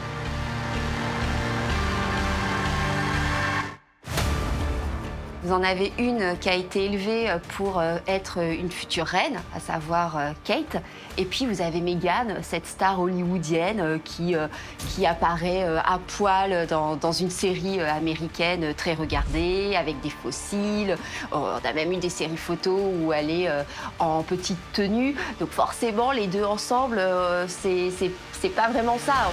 Vous en avez une qui a été élevée pour être une future reine, à savoir Kate. Et puis vous avez Meghan, cette star hollywoodienne qui apparaît à poil dans une série américaine très regardée, avec des fossiles. On a même eu des séries photos où elle est en petite tenue. Donc forcément, les deux ensemble, c'est pas vraiment ça.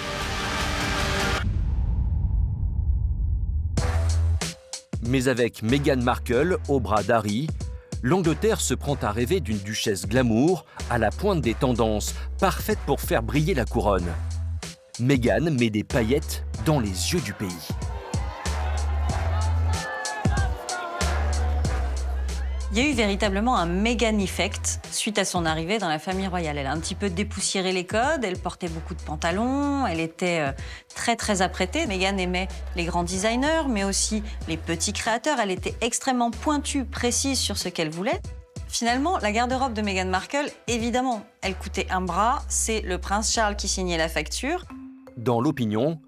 Mais avec Meghan Markle au bras d'Harry, l'Angleterre se prend à rêver d'une duchesse glamour à la pointe des tendances, parfaite pour faire briller la couronne. Meghan met des paillettes dans les yeux du pays. Il y a eu véritablement un Meghan effect suite à son arrivée dans la famille royale. Elle a un petit peu dépoussiéré les codes, elle portait beaucoup de pantalons, elle était très apprêtée. Meghan aimait les grands designers, mais aussi les petits créateurs. Elle était extrêmement pointue, précise sur ce qu'elle voulait. Finalement, la garde-robe de Meghan Markle, évidemment, elle coûtait un bras. C'est le prince Charles qui signait la facture. Dans l'opinion,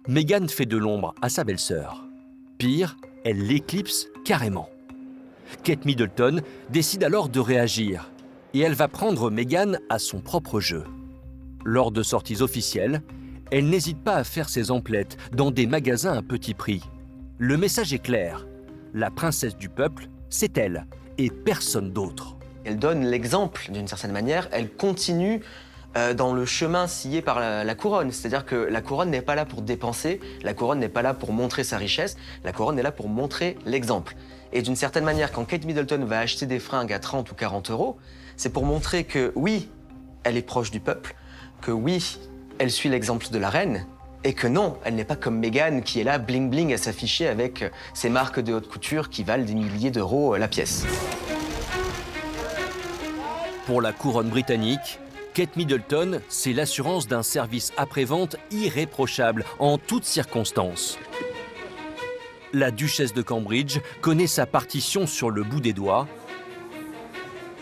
Meghan fait de l'ombre à sa belle-sœur. Pire, elle l'éclipse carrément. Kate Middleton décide alors de réagir et elle va prendre Meghan à son propre jeu. Lors de sorties officielles, elle n'hésite pas à faire ses emplettes dans des magasins à petit prix. Le message est clair, la princesse du peuple, c'est elle et personne d'autre. Elle donne l'exemple d'une certaine manière, elle continue dans le chemin sillé par la couronne. C'est-à-dire que la couronne n'est pas là pour dépenser, la couronne n'est pas là pour montrer sa richesse, la couronne est là pour montrer l'exemple. Et d'une certaine manière, quand Kate Middleton va acheter des fringues à 30 ou 40 €, c'est pour montrer que oui, elle est proche du peuple, que oui, elle suit l'exemple de la reine, et que non, elle n'est pas comme Meghan qui est là bling bling à s'afficher avec ses marques de haute couture qui valent des milliers d'euros la pièce. Pour la couronne britannique, Kate Middleton, c'est l'assurance d'un service après-vente irréprochable en toutes circonstances. La duchesse de Cambridge connaît sa partition sur le bout des doigts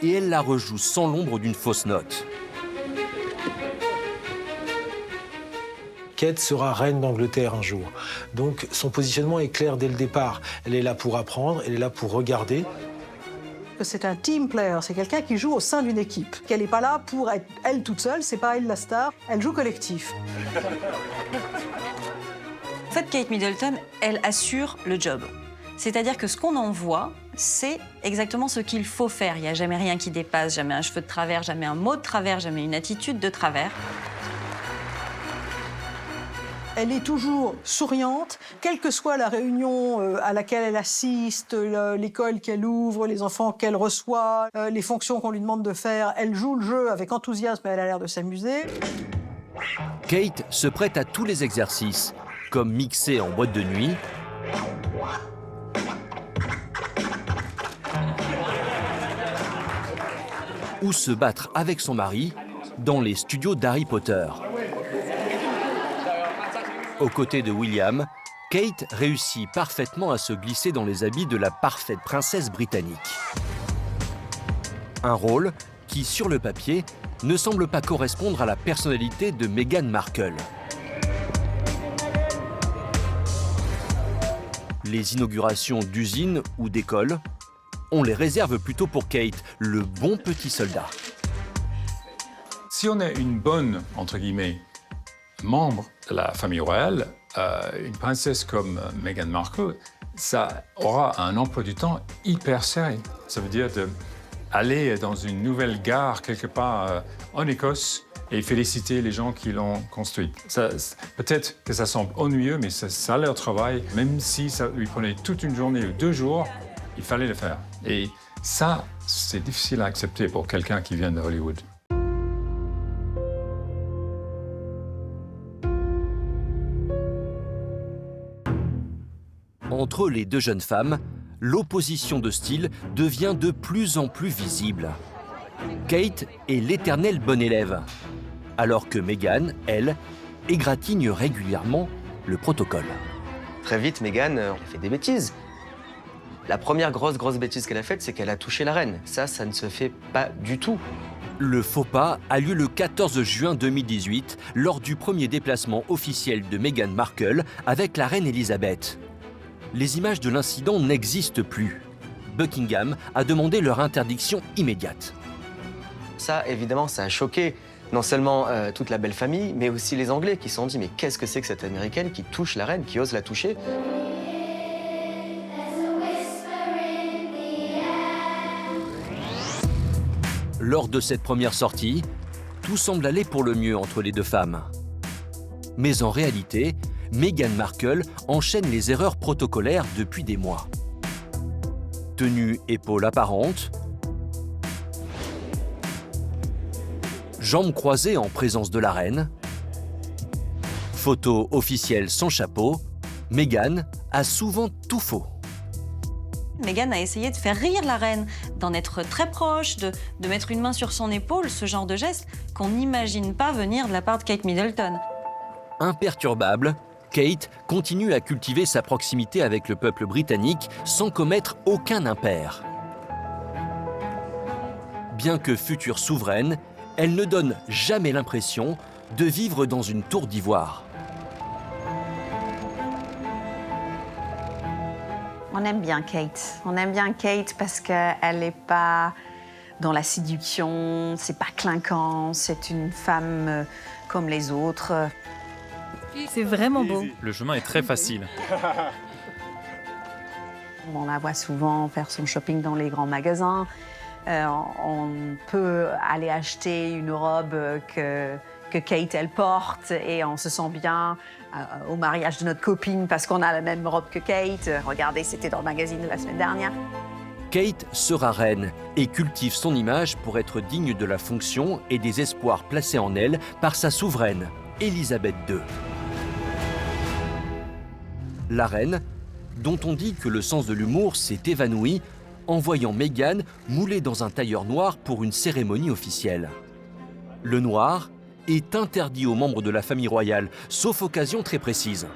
et elle la rejoue sans l'ombre d'une fausse note. Kate sera reine d'Angleterre un jour. Donc son positionnement est clair dès le départ. Elle est là pour apprendre, elle est là pour regarder. C'est un team player, c'est quelqu'un qui joue au sein d'une équipe. Qu'elle n'est pas là pour être elle toute seule, c'est pas elle la star, elle joue collectif. En fait, Kate Middleton, elle assure le job. C'est-à-dire que ce qu'on en voit, c'est exactement ce qu'il faut faire. Il n'y a jamais rien qui dépasse, jamais un cheveu de travers, jamais un mot de travers, jamais une attitude de travers. Elle est toujours souriante, quelle que soit la réunion à laquelle elle assiste, l'école qu'elle ouvre, les enfants qu'elle reçoit, les fonctions qu'on lui demande de faire. Elle joue le jeu avec enthousiasme et elle a l'air de s'amuser. Kate se prête à tous les exercices, comme mixer en boîte de nuit, ou se battre avec son mari dans les studios d'Harry Potter. Aux côtés de William, Kate réussit parfaitement à se glisser dans les habits de la parfaite princesse britannique. Un rôle qui, sur le papier, ne semble pas correspondre à la personnalité de Meghan Markle. Les inaugurations d'usines ou d'écoles, on les réserve plutôt pour Kate, le bon petit soldat. Si on est une bonne, entre guillemets, membre de la famille royale, une princesse comme Meghan Markle, ça aura un emploi du temps hyper sérieux. Ça veut dire d'aller dans une nouvelle gare quelque part en Écosse et féliciter les gens qui l'ont construite. Peut-être que ça semble ennuyeux, mais ça leur travail. Même si ça lui prenait toute une journée ou 2 jours, il fallait le faire. Et ça, c'est difficile à accepter pour quelqu'un qui vient de Hollywood. Entre les deux jeunes femmes, l'opposition de style devient de plus en plus visible. Kate est l'éternelle bonne élève, alors que Meghan, elle, égratigne régulièrement le protocole. Très vite, Meghan a fait des bêtises. La première grosse bêtise qu'elle a faite, c'est qu'elle a touché la reine. Ça ne se fait pas du tout. Le faux pas a lieu le 14 juin 2018, lors du premier déplacement officiel de Meghan Markle avec la reine Elisabeth. Les images de l'incident n'existent plus. Buckingham a demandé leur interdiction immédiate. Ça, évidemment, ça a choqué non seulement toute la belle famille, mais aussi les Anglais qui se sont dit « Mais qu'est-ce que c'est que cette Américaine qui touche la reine, qui ose la toucher ?» Lors de cette première sortie, tout semble aller pour le mieux entre les deux femmes. Mais en réalité, Meghan Markle enchaîne les erreurs protocolaires depuis des mois. Tenue épaule apparente, jambes croisées en présence de la reine, photo officielle sans chapeau, Meghan a souvent tout faux. Meghan a essayé de faire rire la reine, d'en être très proche, de mettre une main sur son épaule, ce genre de geste qu'on n'imagine pas venir de la part de Kate Middleton. Imperturbable, Kate continue à cultiver sa proximité avec le peuple britannique sans commettre aucun impair. Bien que future souveraine, elle ne donne jamais l'impression de vivre dans une tour d'ivoire. On aime bien Kate. On aime bien Kate parce qu'elle n'est pas dans la séduction, c'est pas clinquant, c'est une femme comme les autres. C'est vraiment beau. Le chemin est très facile. On la voit souvent faire son shopping dans les grands magasins. On peut aller acheter une robe que Kate, elle porte et on se sent bien au mariage de notre copine parce qu'on a la même robe que Kate. Regardez, c'était dans le magazine de la semaine dernière. Kate sera reine et cultive son image pour être digne de la fonction et des espoirs placés en elle par sa souveraine, Elisabeth II. La reine, dont on dit que le sens de l'humour s'est évanoui en voyant Meghan moulée dans un tailleur noir pour une cérémonie officielle. Le noir est interdit aux membres de la famille royale, sauf occasion très précise.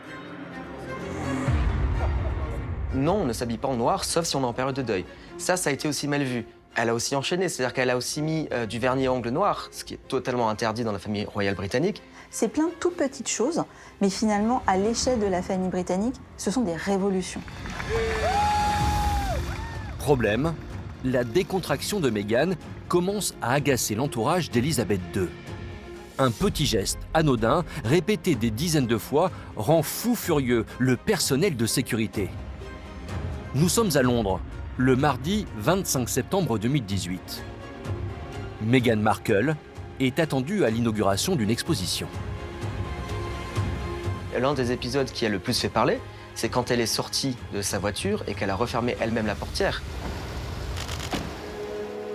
Non, on ne s'habille pas en noir, sauf si on est en période de deuil. Ça a été aussi mal vu. Elle a aussi enchaîné, c'est-à-dire qu'elle a aussi mis du vernis à ongles noir, ce qui est totalement interdit dans la famille royale britannique. C'est plein de toutes petites choses, mais finalement, à l'échelle de la famille britannique, ce sont des révolutions. Problème, la décontraction de Meghan commence à agacer l'entourage d'Elisabeth II. Un petit geste anodin, répété des dizaines de fois, rend fou furieux le personnel de sécurité. Nous sommes à Londres, le mardi 25 septembre 2018. Meghan Markle est attendue à l'inauguration d'une exposition. L'un des épisodes qui a le plus fait parler, c'est quand elle est sortie de sa voiture et qu'elle a refermé elle-même la portière.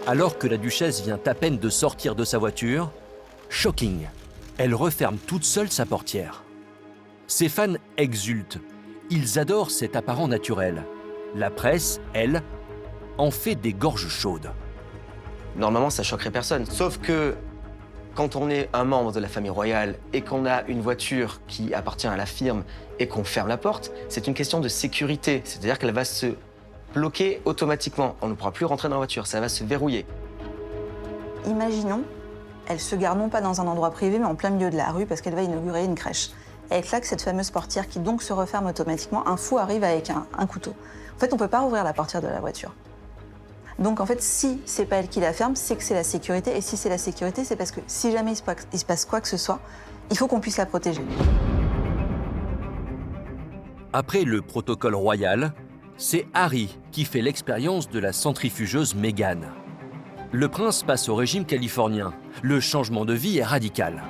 Alors que la duchesse vient à peine de sortir de sa voiture, shocking, elle referme toute seule sa portière. Ses fans exultent, ils adorent cet apparent naturel. La presse, elle, en fait des gorges chaudes. Normalement, ça choquerait personne, sauf que quand on est un membre de la famille royale et qu'on a une voiture qui appartient à la firme et qu'on ferme la porte, c'est une question de sécurité. C'est-à-dire qu'elle va se bloquer automatiquement. On ne pourra plus rentrer dans la voiture, ça va se verrouiller. imaginons, elle se gare non pas dans un endroit privé, mais en plein milieu de la rue parce qu'elle va inaugurer une crèche. Elle claque cette fameuse portière qui donc se referme automatiquement. Un fou arrive avec un couteau. En fait, on ne peut pas ouvrir la portière de la voiture. Donc en fait, si c'est pas elle qui la ferme, c'est que c'est la sécurité. Et si c'est la sécurité, c'est parce que si jamais il se passe quoi que ce soit, il faut qu'on puisse la protéger. Après le protocole royal, c'est Harry qui fait l'expérience de la centrifugeuse Meghan. Le prince passe au régime californien. Le changement de vie est radical.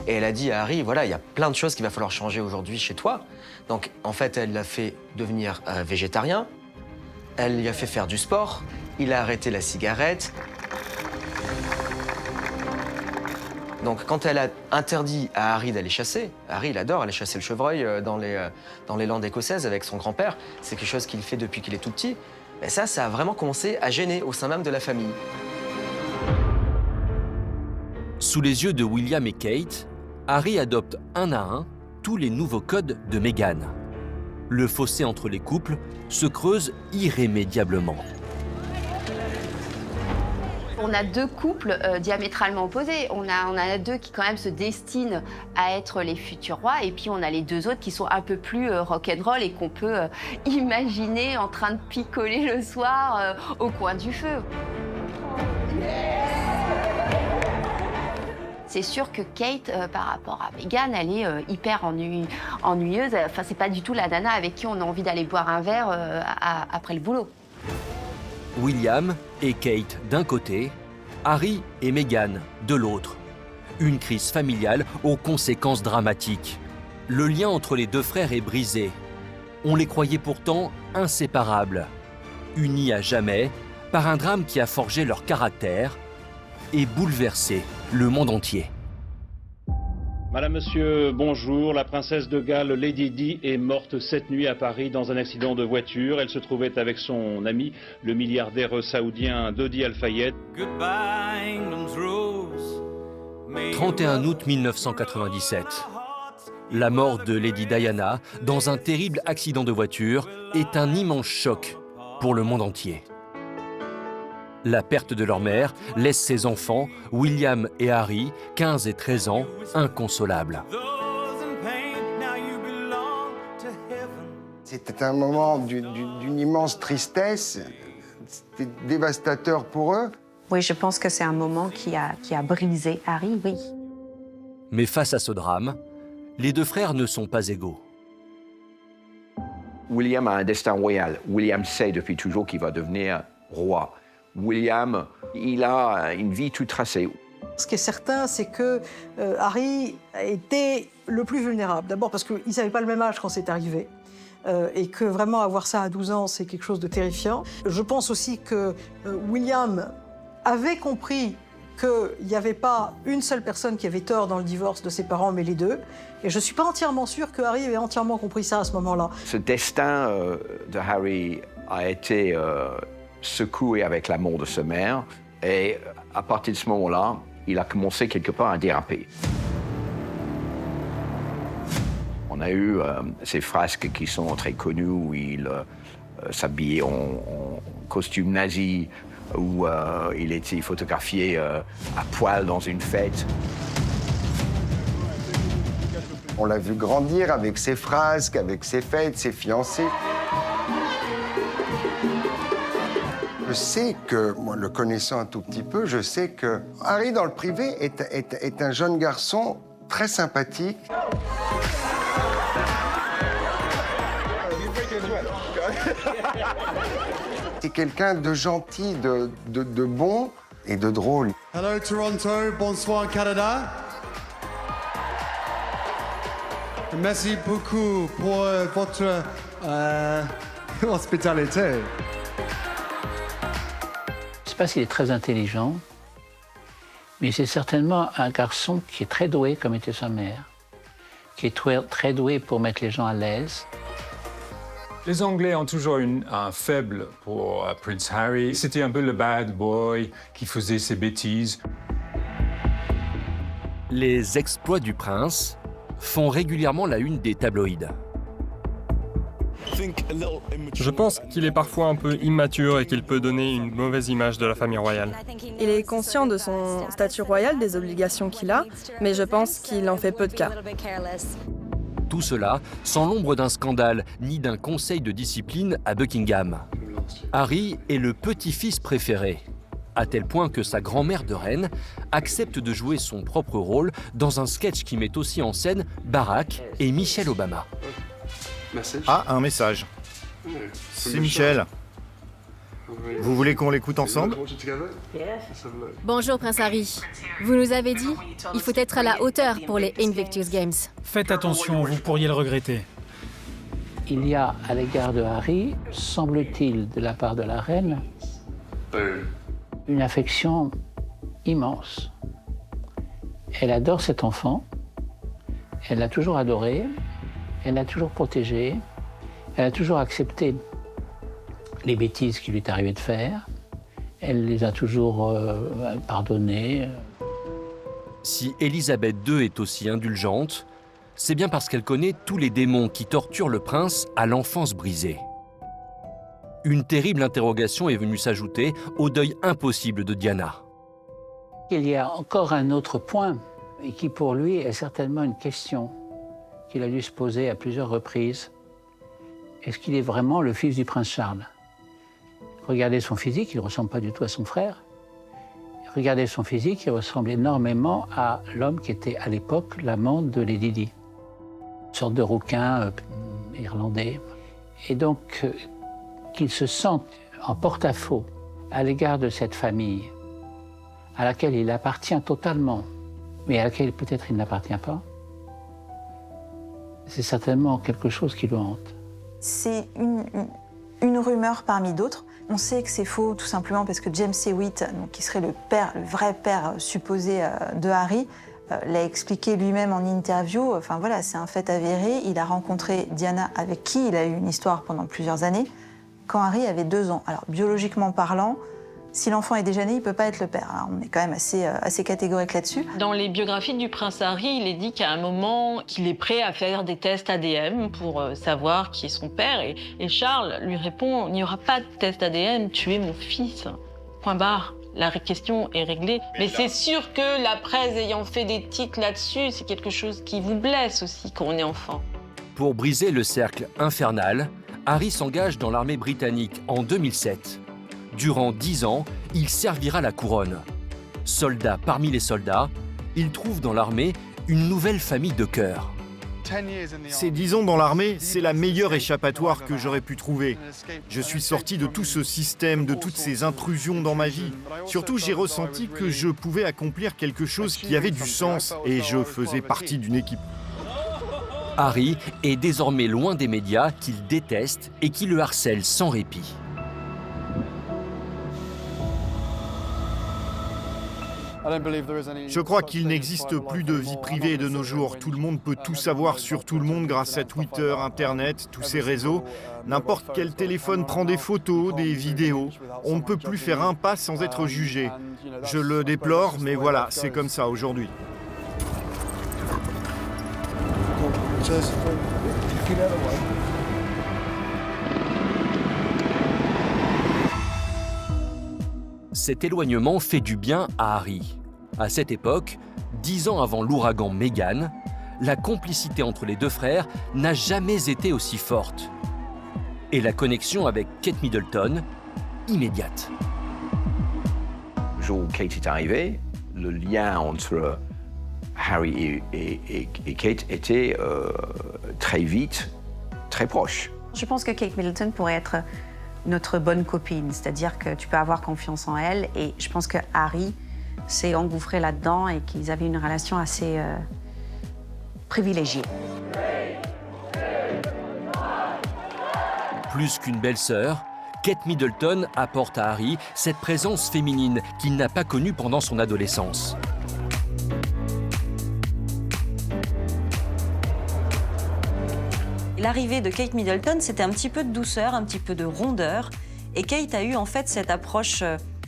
Et elle a dit à Harry, voilà, il y a plein de choses qu'il va falloir changer aujourd'hui chez toi. Donc, en fait, elle l'a fait devenir végétarien. Elle lui a fait faire du sport. Il a arrêté la cigarette. Donc, quand elle a interdit à Harry d'aller chasser, Harry, il adore aller chasser le chevreuil dans les landes écossaises avec son grand-père. C'est quelque chose qu'il fait depuis qu'il est tout petit. Mais ça a vraiment commencé à gêner au sein même de la famille. Sous les yeux de William et Kate, Harry adopte un à un tous les nouveaux codes de Meghan. Le fossé entre les couples se creuse irrémédiablement. On a deux couples diamétralement opposés. On a deux qui quand même se destinent à être les futurs rois, et puis on a les deux autres qui sont un peu plus rock'n'roll et qu'on peut imaginer en train de picoler le soir au coin du feu. C'est sûr que Kate, par rapport à Meghan, elle est hyper ennuyeuse. Enfin, c'est pas du tout la nana avec qui on a envie d'aller boire un verre après le boulot. William et Kate d'un côté, Harry et Meghan de l'autre. Une crise familiale aux conséquences dramatiques. Le lien entre les deux frères est brisé. On les croyait pourtant inséparables, unis à jamais par un drame qui a forgé leur caractère et bouleversé le monde entier. Madame, Monsieur, bonjour. La princesse de Galles, Lady Di, est morte cette nuit à Paris dans un accident de voiture. Elle se trouvait avec son ami, le milliardaire saoudien Dodi Al-Fayed. 31 août 1997. La mort de Lady Diana dans un terrible accident de voiture est un immense choc pour le monde entier. La perte de leur mère laisse ses enfants, William et Harry, 15 et 13 ans, inconsolables. C'était un moment d'une immense tristesse. C'était dévastateur pour eux. Oui, je pense que c'est un moment qui a brisé Harry, oui. Mais face à ce drame, les deux frères ne sont pas égaux. William a un destin royal. William sait depuis toujours qu'il va devenir roi. William, il a une vie toute tracée. Ce qui est certain, c'est que Harry était le plus vulnérable. D'abord parce qu'ils n'avaient pas le même âge quand c'est arrivé. Et que vraiment avoir ça à 12 ans, c'est quelque chose de terrifiant. Je pense aussi que William avait compris qu'il n'y avait pas une seule personne qui avait tort dans le divorce de ses parents, mais les deux. Et je ne suis pas entièrement sûre que Harry avait entièrement compris ça à ce moment-là. Ce destin de Harry a été secoué avec la mort de sa mère. Et à partir de ce moment-là, il a commencé quelque part à déraper. On a eu ces frasques qui sont très connues où il s'habillait en costume nazi, où il était photographié à poil dans une fête. On l'a vu grandir avec ses frasques, avec ses fêtes, ses fiancées. Je sais que, moi, le connaissant un tout petit peu, je sais que Harry, dans le privé, est un jeune garçon très sympathique. C'est quelqu'un de gentil, de bon et de drôle. Hello Toronto, bonsoir Canada. Merci beaucoup pour votre hospitalité. Je ne sais pas s'il est très intelligent, mais c'est certainement un garçon qui est très doué, comme était sa mère, qui est très doué pour mettre les gens à l'aise. Les Anglais ont toujours un faible pour Prince Harry. C'était un peu le bad boy qui faisait ses bêtises. Les exploits du prince font régulièrement la une des tabloïds. Je pense qu'il est parfois un peu immature et qu'il peut donner une mauvaise image de la famille royale. Il est conscient de son statut royal, des obligations qu'il a, mais je pense qu'il en fait peu de cas. Tout cela sans l'ombre d'un scandale ni d'un conseil de discipline à Buckingham. Harry est le petit-fils préféré, à tel point que sa grand-mère de reine accepte de jouer son propre rôle dans un sketch qui met aussi en scène Barack et Michelle Obama. Ah, un message. C'est Michel. Vous voulez qu'on l'écoute ensemble? Bonjour Prince Harry. Vous nous avez dit, il faut être à la hauteur pour les Invictus Games. Faites attention, vous pourriez le regretter. Il y a à l'égard de Harry, semble-t-il, de la part de la reine, une affection immense. Elle adore cet enfant, elle l'a toujours adoré, elle l'a toujours protégé, elle a toujours accepté les bêtises qu'il lui est arrivé de faire, elle les a toujours pardonnées. Si Élisabeth II est aussi indulgente, c'est bien parce qu'elle connaît tous les démons qui torturent le prince à l'enfance brisée. Une terrible interrogation est venue s'ajouter au deuil impossible de Diana. Il y a encore un autre point, et qui pour lui est certainement une question qu'il a dû se poser à plusieurs reprises. Est-ce qu'il est vraiment le fils du prince Charles? Regardez son physique, il ne ressemble pas du tout à son frère. Regardez son physique, il ressemble énormément à l'homme qui était à l'époque l'amant de Lady Di. Une sorte de rouquin irlandais. Et donc, qu'il se sente en porte-à-faux à l'égard de cette famille, à laquelle il appartient totalement, mais à laquelle peut-être il n'appartient pas, c'est certainement quelque chose qui le hante. C'est une rumeur parmi d'autres. On sait que c'est faux tout simplement parce que James Hewitt, donc, qui serait le vrai père supposé de Harry, l'a expliqué lui-même en interview. Enfin voilà, c'est un fait avéré. Il a rencontré Diana, avec qui il a eu une histoire pendant plusieurs années, quand Harry avait 2 ans. Alors biologiquement parlant, si l'enfant est déjà né, il ne peut pas être le père. Alors, on est quand même assez catégorique là-dessus. Dans les biographies du prince Harry, il est dit qu'à un moment, qu'il est prêt à faire des tests ADN pour savoir qui est son père. Et Charles lui répond, il n'y aura pas de test ADN, tu es mon fils. Point barre. La question est réglée. Mais c'est sûr que la presse ayant fait des titres là-dessus, c'est quelque chose qui vous blesse aussi quand on est enfant. Pour briser le cercle infernal, Harry s'engage dans l'armée britannique en 2007. Durant 10 ans, il servira la couronne. Soldat parmi les soldats, il trouve dans l'armée une nouvelle famille de cœur. Ces 10 ans dans l'armée, c'est la meilleure échappatoire que j'aurais pu trouver. Je suis sorti de tout ce système, de toutes ces intrusions dans ma vie. Surtout, j'ai ressenti que je pouvais accomplir quelque chose qui avait du sens et je faisais partie d'une équipe. Harry est désormais loin des médias qu'il déteste et qui le harcèlent sans répit. Je crois qu'il n'existe plus de vie privée de nos jours. Tout le monde peut tout savoir sur tout le monde grâce à Twitter, Internet, tous ces réseaux. N'importe quel téléphone prend des photos, des vidéos. On ne peut plus faire un pas sans être jugé. Je le déplore, mais voilà, c'est comme ça aujourd'hui. Cet éloignement fait du bien à Harry. À cette époque, 10 ans avant l'ouragan Meghan, la complicité entre les deux frères n'a jamais été aussi forte. Et la connexion avec Kate Middleton, immédiate. Le jour où Kate est arrivée, le lien entre Harry et Kate était très vite, très proche. Je pense que Kate Middleton pourrait être notre bonne copine, c'est-à-dire que tu peux avoir confiance en elle, et je pense que Harry s'est engouffré là-dedans et qu'ils avaient une relation assez privilégiée. Plus qu'une belle-sœur, Kate Middleton apporte à Harry cette présence féminine qu'il n'a pas connue pendant son adolescence. L'arrivée de Kate Middleton, c'était un petit peu de douceur, un petit peu de rondeur. Et Kate a eu en fait cette approche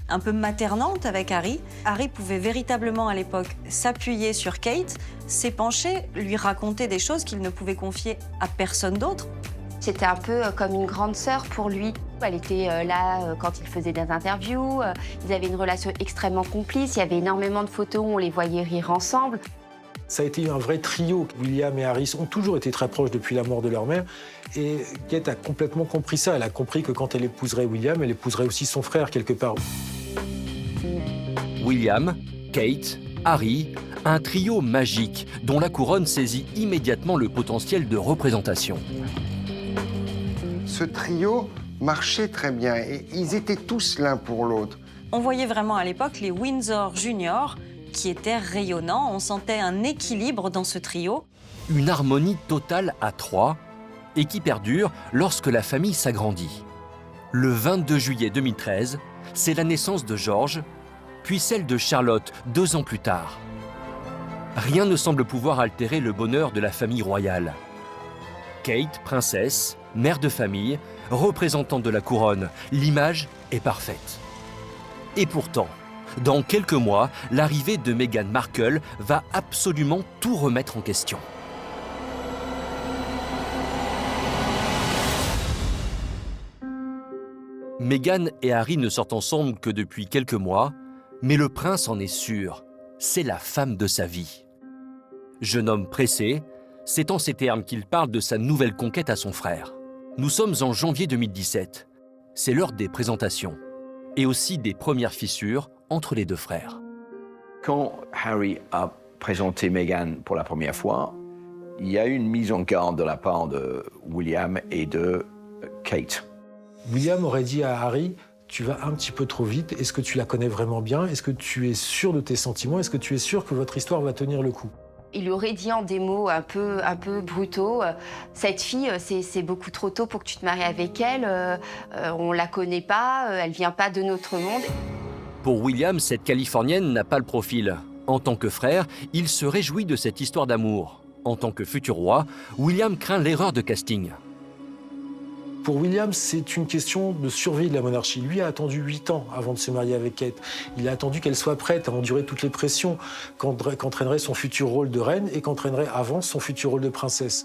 un peu maternante avec Harry. Harry pouvait véritablement à l'époque s'appuyer sur Kate, s'épancher, lui raconter des choses qu'il ne pouvait confier à personne d'autre. C'était un peu comme une grande sœur pour lui. Elle était là quand il faisait des interviews. Ils avaient une relation extrêmement complice. Il y avait énormément de photos où on les voyait rire ensemble. Ça a été un vrai trio. William et Harry ont toujours été très proches depuis la mort de leur mère. Et Kate a complètement compris ça. Elle a compris que quand elle épouserait William, elle épouserait aussi son frère quelque part. William, Kate, Harry, un trio magique dont la couronne saisit immédiatement le potentiel de représentation. Ce trio marchait très bien et ils étaient tous l'un pour l'autre. On voyait vraiment à l'époque les Windsor Juniors qui étaient rayonnants. On sentait un équilibre dans ce trio. Une harmonie totale à trois et qui perdure lorsque la famille s'agrandit. Le 22 juillet 2013, c'est la naissance de George, puis celle de Charlotte 2 ans plus tard. Rien ne semble pouvoir altérer le bonheur de la famille royale. Kate, princesse, mère de famille, représentante de la couronne, l'image est parfaite. Et pourtant, dans quelques mois, l'arrivée de Meghan Markle va absolument tout remettre en question. Meghan et Harry ne sortent ensemble que depuis quelques mois, mais le prince en est sûr, c'est la femme de sa vie. Jeune homme pressé, c'est en ces termes qu'il parle de sa nouvelle conquête à son frère. Nous sommes en janvier 2017. C'est l'heure des présentations et aussi des premières fissures entre les deux frères. Quand Harry a présenté Meghan pour la première fois, il y a eu une mise en garde de la part de William et de Kate. William aurait dit à Harry, tu vas un petit peu trop vite, est-ce que tu la connais vraiment bien? Est-ce que tu es sûr de tes sentiments? Est-ce que tu es sûr que votre histoire va tenir le coup? Il lui aurait dit en des mots un peu brutaux, cette fille, c'est beaucoup trop tôt pour que tu te maries avec elle, on la connaît pas, elle vient pas de notre monde. Pour William, cette Californienne n'a pas le profil. En tant que frère, il se réjouit de cette histoire d'amour. En tant que futur roi, William craint l'erreur de casting. Pour William, c'est une question de survie de la monarchie. Lui a attendu 8 ans avant de se marier avec Kate. Il a attendu qu'elle soit prête à endurer toutes les pressions qu'entraînerait son futur rôle de reine et qu'entraînerait avant son futur rôle de princesse.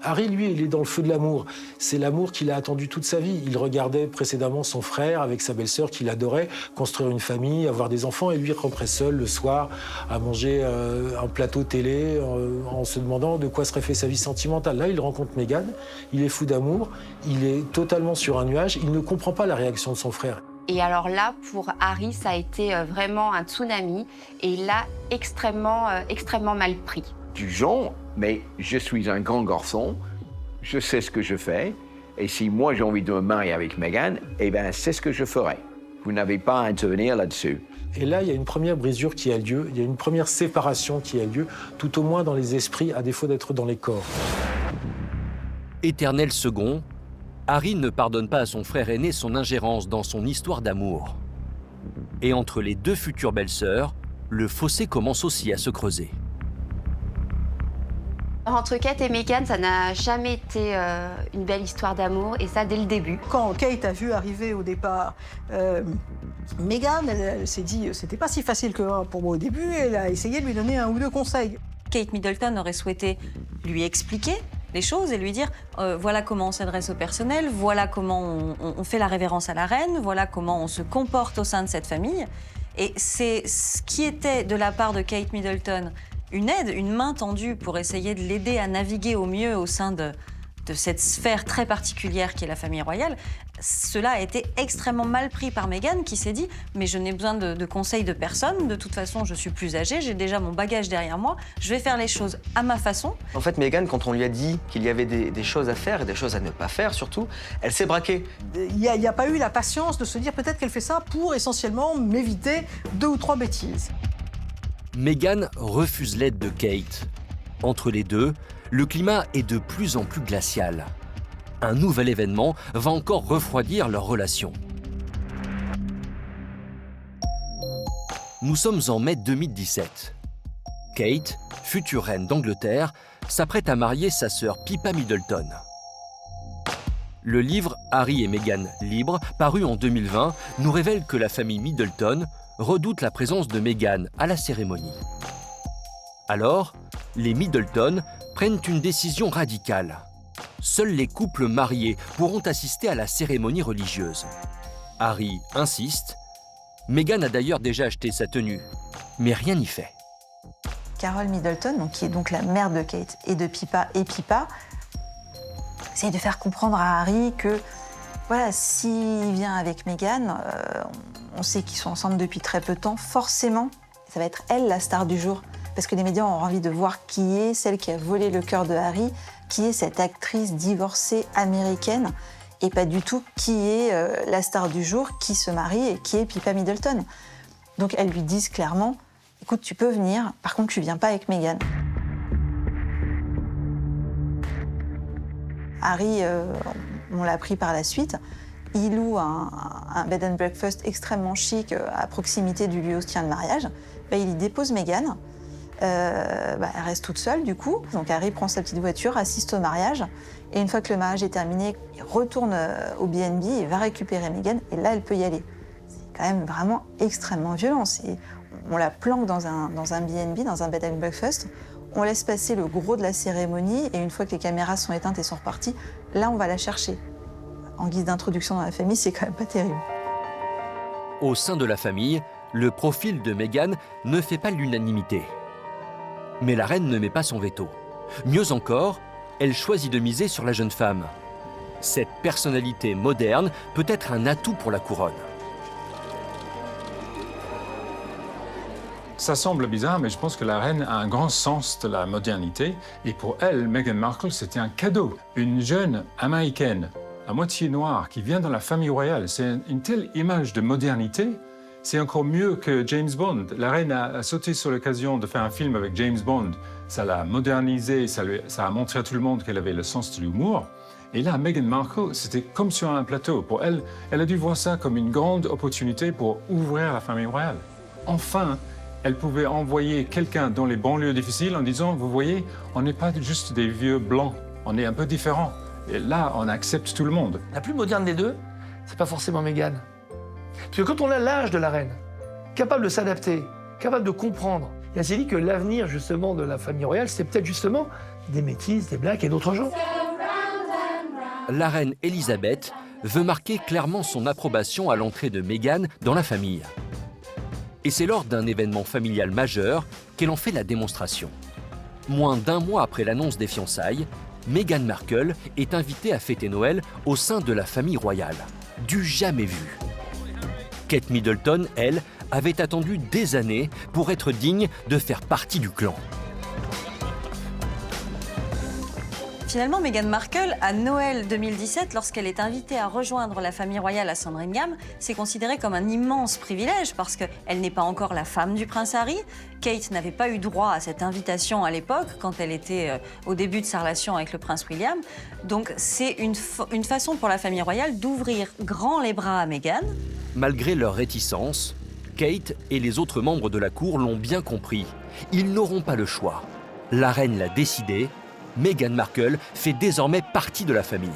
Harry, lui, il est dans le feu de l'amour. C'est l'amour qu'il a attendu toute sa vie. Il regardait précédemment son frère avec sa belle-sœur qu'il adorait, construire une famille, avoir des enfants, et lui rentrait seul le soir à manger un plateau télé en se demandant de quoi serait fait sa vie sentimentale. Là, il rencontre Meghan, il est fou d'amour, il est totalement sur un nuage, il ne comprend pas la réaction de son frère. Et alors là, pour Harry, ça a été vraiment un tsunami, et il l'a extrêmement mal pris. Du genre, mais je suis un grand garçon, je sais ce que je fais, et si moi j'ai envie de me marier avec Meghan, eh bien c'est ce que je ferai. Vous n'avez pas à intervenir là-dessus. Et là, il y a une première brisure qui a lieu, il y a une première séparation qui a lieu, tout au moins dans les esprits, à défaut d'être dans les corps. Éternel second, Harry ne pardonne pas à son frère aîné son ingérence dans son histoire d'amour. Et entre les deux futures belles-sœurs, le fossé commence aussi à se creuser. Entre Kate et Meghan, ça n'a jamais été une belle histoire d'amour, et ça dès le début. Quand Kate a vu arriver au départ Meghan, elle s'est dit c'était pas si facile que pour moi au début, et elle a essayé de lui donner 1 ou 2 conseils. Kate Middleton aurait souhaité lui expliquer les choses et lui dire voilà comment on s'adresse au personnel, voilà comment on fait la révérence à la reine, voilà comment on se comporte au sein de cette famille. Et c'est ce qui était de la part de Kate Middleton une aide, une main tendue pour essayer de l'aider à naviguer au mieux au sein de cette sphère très particulière qui est la famille royale. Cela a été extrêmement mal pris par Meghan qui s'est dit « mais je n'ai besoin de conseils de personne, de toute façon je suis plus âgée, j'ai déjà mon bagage derrière moi, je vais faire les choses à ma façon ». En fait, Meghan, quand on lui a dit qu'il y avait des choses à faire et des choses à ne pas faire surtout, elle s'est braquée. Il n'y a pas eu la patience de se dire peut-être qu'elle fait ça pour essentiellement m'éviter 2 ou 3 bêtises. Meghan refuse l'aide de Kate. Entre les deux, le climat est de plus en plus glacial. Un nouvel événement va encore refroidir leur relation. Nous sommes en mai 2017. Kate, future reine d'Angleterre, s'apprête à marier sa sœur Pippa Middleton. Le livre Harry et Meghan libres, paru en 2020, nous révèle que la famille Middleton redoute la présence de Meghan à la cérémonie. Alors, les Middleton prennent une décision radicale. seuls les couples mariés pourront assister à la cérémonie religieuse. Harry insiste. Meghan a d'ailleurs déjà acheté sa tenue, mais rien n'y fait. Carol Middleton, donc, qui est donc la mère de Kate et de Pippa, essaye de faire comprendre à Harry que voilà, s'il vient avec Meghan, on sait qu'ils sont ensemble depuis très peu de temps, forcément, ça va être elle la star du jour. Parce que les médias ont envie de voir qui est celle qui a volé le cœur de Harry, qui est cette actrice divorcée américaine, et pas du tout qui est la star du jour, qui se marie et qui est Pippa Middleton. Donc elles lui disent clairement, écoute, tu peux venir, par contre tu viens pas avec Meghan. Harry, on l'a appris par la suite, il loue un bed and breakfast extrêmement chic à proximité du lieu où se tient le mariage. Il y dépose Meghan. Elle reste toute seule du coup. Donc Harry prend sa petite voiture, assiste au mariage. Et une fois que le mariage est terminé, il retourne au B&B et va récupérer Meghan. Et là, elle peut y aller. C'est quand même vraiment extrêmement violent. On la planque dans un B&B, dans un bed and breakfast. On laisse passer le gros de la cérémonie. Et une fois que les caméras sont éteintes et sont reparties, là, on va la chercher. En guise d'introduction dans la famille, c'est quand même pas terrible. Au sein de la famille, le profil de Meghan ne fait pas l'unanimité. Mais la reine ne met pas son veto. Mieux encore, elle choisit de miser sur la jeune femme. Cette personnalité moderne peut être un atout pour la couronne. Ça semble bizarre, mais je pense que la reine a un grand sens de la modernité. Et pour elle, Meghan Markle, c'était un cadeau. Une jeune américaine, à moitié noire, qui vient dans la famille royale. C'est une telle image de modernité. C'est encore mieux que James Bond. La reine a sauté sur l'occasion de faire un film avec James Bond. Ça l'a modernisé, ça a montré à tout le monde qu'elle avait le sens de l'humour. Et là, Meghan Markle, c'était comme sur un plateau. Pour elle, elle a dû voir ça comme une grande opportunité pour ouvrir la famille royale. Enfin, elle pouvait envoyer quelqu'un dans les banlieues difficiles en disant, vous voyez, on n'est pas juste des vieux blancs, on est un peu différents. Et là, on accepte tout le monde. La plus moderne des deux, c'est pas forcément Meghan. Parce que quand on a l'âge de la reine, capable de s'adapter, capable de comprendre, il s'est dit que l'avenir justement de la famille royale, c'était peut-être justement des métis, des blacks et d'autres gens. La reine Elisabeth veut marquer clairement son approbation à l'entrée de Meghan dans la famille. Et c'est lors d'un événement familial majeur qu'elle en fait la démonstration. Moins d'un mois après l'annonce des fiançailles, Meghan Markle est invitée à fêter Noël au sein de la famille royale. Du jamais vu. Kate Middleton, elle, avait attendu des années pour être digne de faire partie du clan. Finalement, Meghan Markle, à Noël 2017, lorsqu'elle est invitée à rejoindre la famille royale à Sandringham, c'est considéré comme un immense privilège parce qu'elle n'est pas encore la femme du prince Harry. Kate n'avait pas eu droit à cette invitation à l'époque, quand elle était au début de sa relation avec le prince William. Donc c'est une façon pour la famille royale d'ouvrir grand les bras à Meghan. Malgré leur réticence, Kate et les autres membres de la cour l'ont bien compris. Ils n'auront pas le choix. La reine l'a décidé. Meghan Markle fait désormais partie de la famille.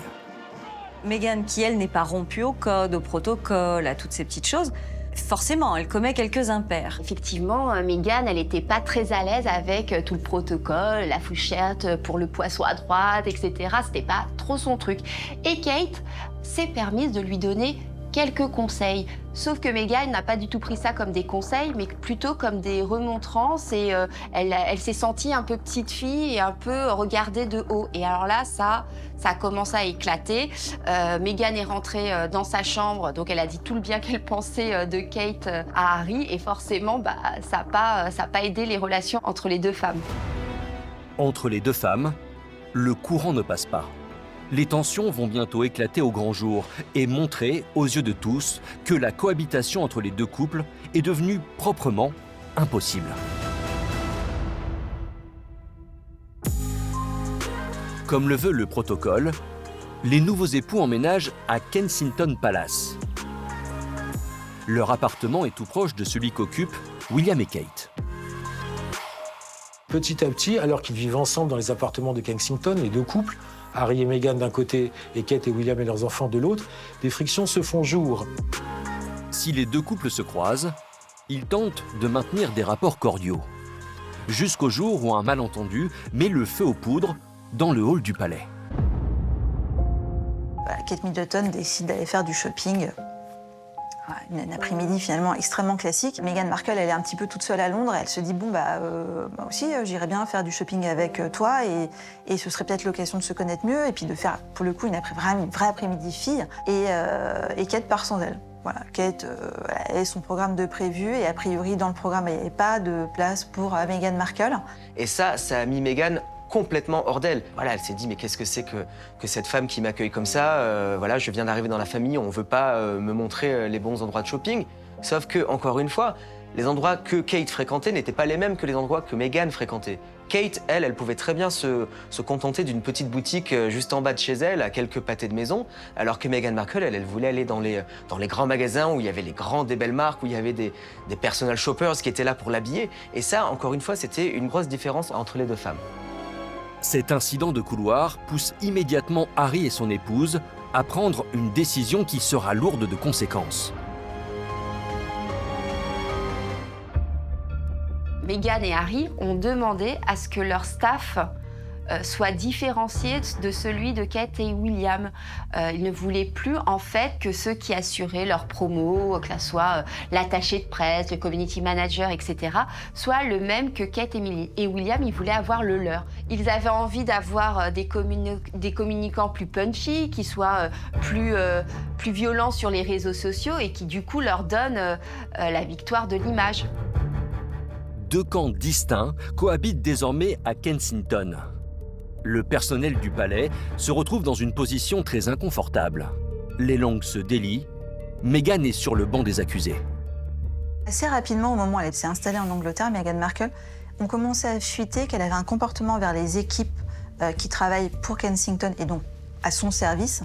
Meghan, qui elle n'est pas rompue au code, au protocole, à toutes ces petites choses, forcément, elle commet quelques impairs. Effectivement, Meghan, elle n'était pas très à l'aise avec tout le protocole, la fourchette pour le poisson à droite, etc. C'était pas trop son truc. Et Kate s'est permise de lui donner quelques conseils. Sauf que Meghan n'a pas du tout pris ça comme des conseils, mais plutôt comme des remontrances. Et elle s'est sentie un peu petite fille et un peu regardée de haut. Et alors là, ça a commencé à éclater. Meghan est rentrée dans sa chambre, donc elle a dit tout le bien qu'elle pensait de Kate à Harry. Et forcément, ça n'a pas aidé les relations entre les deux femmes. Entre les deux femmes, le courant ne passe pas. Les tensions vont bientôt éclater au grand jour et montrer, aux yeux de tous, que la cohabitation entre les deux couples est devenue proprement impossible. Comme le veut le protocole, les nouveaux époux emménagent à Kensington Palace. Leur appartement est tout proche de celui qu'occupent William et Kate. Petit à petit, alors qu'ils vivent ensemble dans les appartements de Kensington, les deux couples, Harry et Meghan d'un côté et Kate et William et leurs enfants de l'autre, des frictions se font jour. Si les deux couples se croisent, ils tentent de maintenir des rapports cordiaux. Jusqu'au jour où un malentendu met le feu aux poudres dans le hall du palais. Kate Middleton décide d'aller faire du shopping. Une après-midi finalement extrêmement classique. Meghan Markle, elle est un petit peu toute seule à Londres. Elle se dit moi aussi, j'irais bien faire du shopping avec toi et ce serait peut-être l'occasion de se connaître mieux et puis de faire pour le coup une vraie après-midi fille. Et Kate part sans elle. Voilà, Kate elle a son programme de prévu et a priori dans le programme il n'y avait pas de place pour Meghan Markle. Et ça a mis Meghan complètement hors d'elle. Voilà, elle s'est dit mais qu'est-ce que c'est que cette femme qui m'accueille comme ça voilà, je viens d'arriver dans la famille, on veut pas me montrer les bons endroits de shopping. Sauf que, encore une fois, les endroits que Kate fréquentait n'étaient pas les mêmes que les endroits que Meghan fréquentait. Kate, elle pouvait très bien se contenter d'une petite boutique juste en bas de chez elle, à quelques pâtés de maison, alors que Meghan Markle, elle voulait aller dans les grands magasins où il y avait des belles marques, où il y avait des personal shoppers qui étaient là pour l'habiller. Et ça, encore une fois, c'était une grosse différence entre les deux femmes. Cet incident de couloir pousse immédiatement Harry et son épouse à prendre une décision qui sera lourde de conséquences. Meghan et Harry ont demandé à ce que leur staff soit différencié de celui de Kate et William. Ils ne voulaient plus en fait que ceux qui assuraient leur promo, que ce soit l'attaché de presse, le community manager, etc., soient le même que Kate et William. Ils voulaient avoir le leur. Ils avaient envie d'avoir des communicants plus punchy, qui soient plus violents sur les réseaux sociaux et qui du coup leur donnent la victoire de l'image. Deux camps distincts cohabitent désormais à Kensington. Le personnel du palais se retrouve dans une position très inconfortable. Les langues se délient. Meghan est sur le banc des accusés. Assez rapidement, au moment où elle s'est installée en Angleterre, Meghan Markle, on commençait à fuiter qu'elle avait un comportement vers les équipes qui travaillent pour Kensington et donc à son service,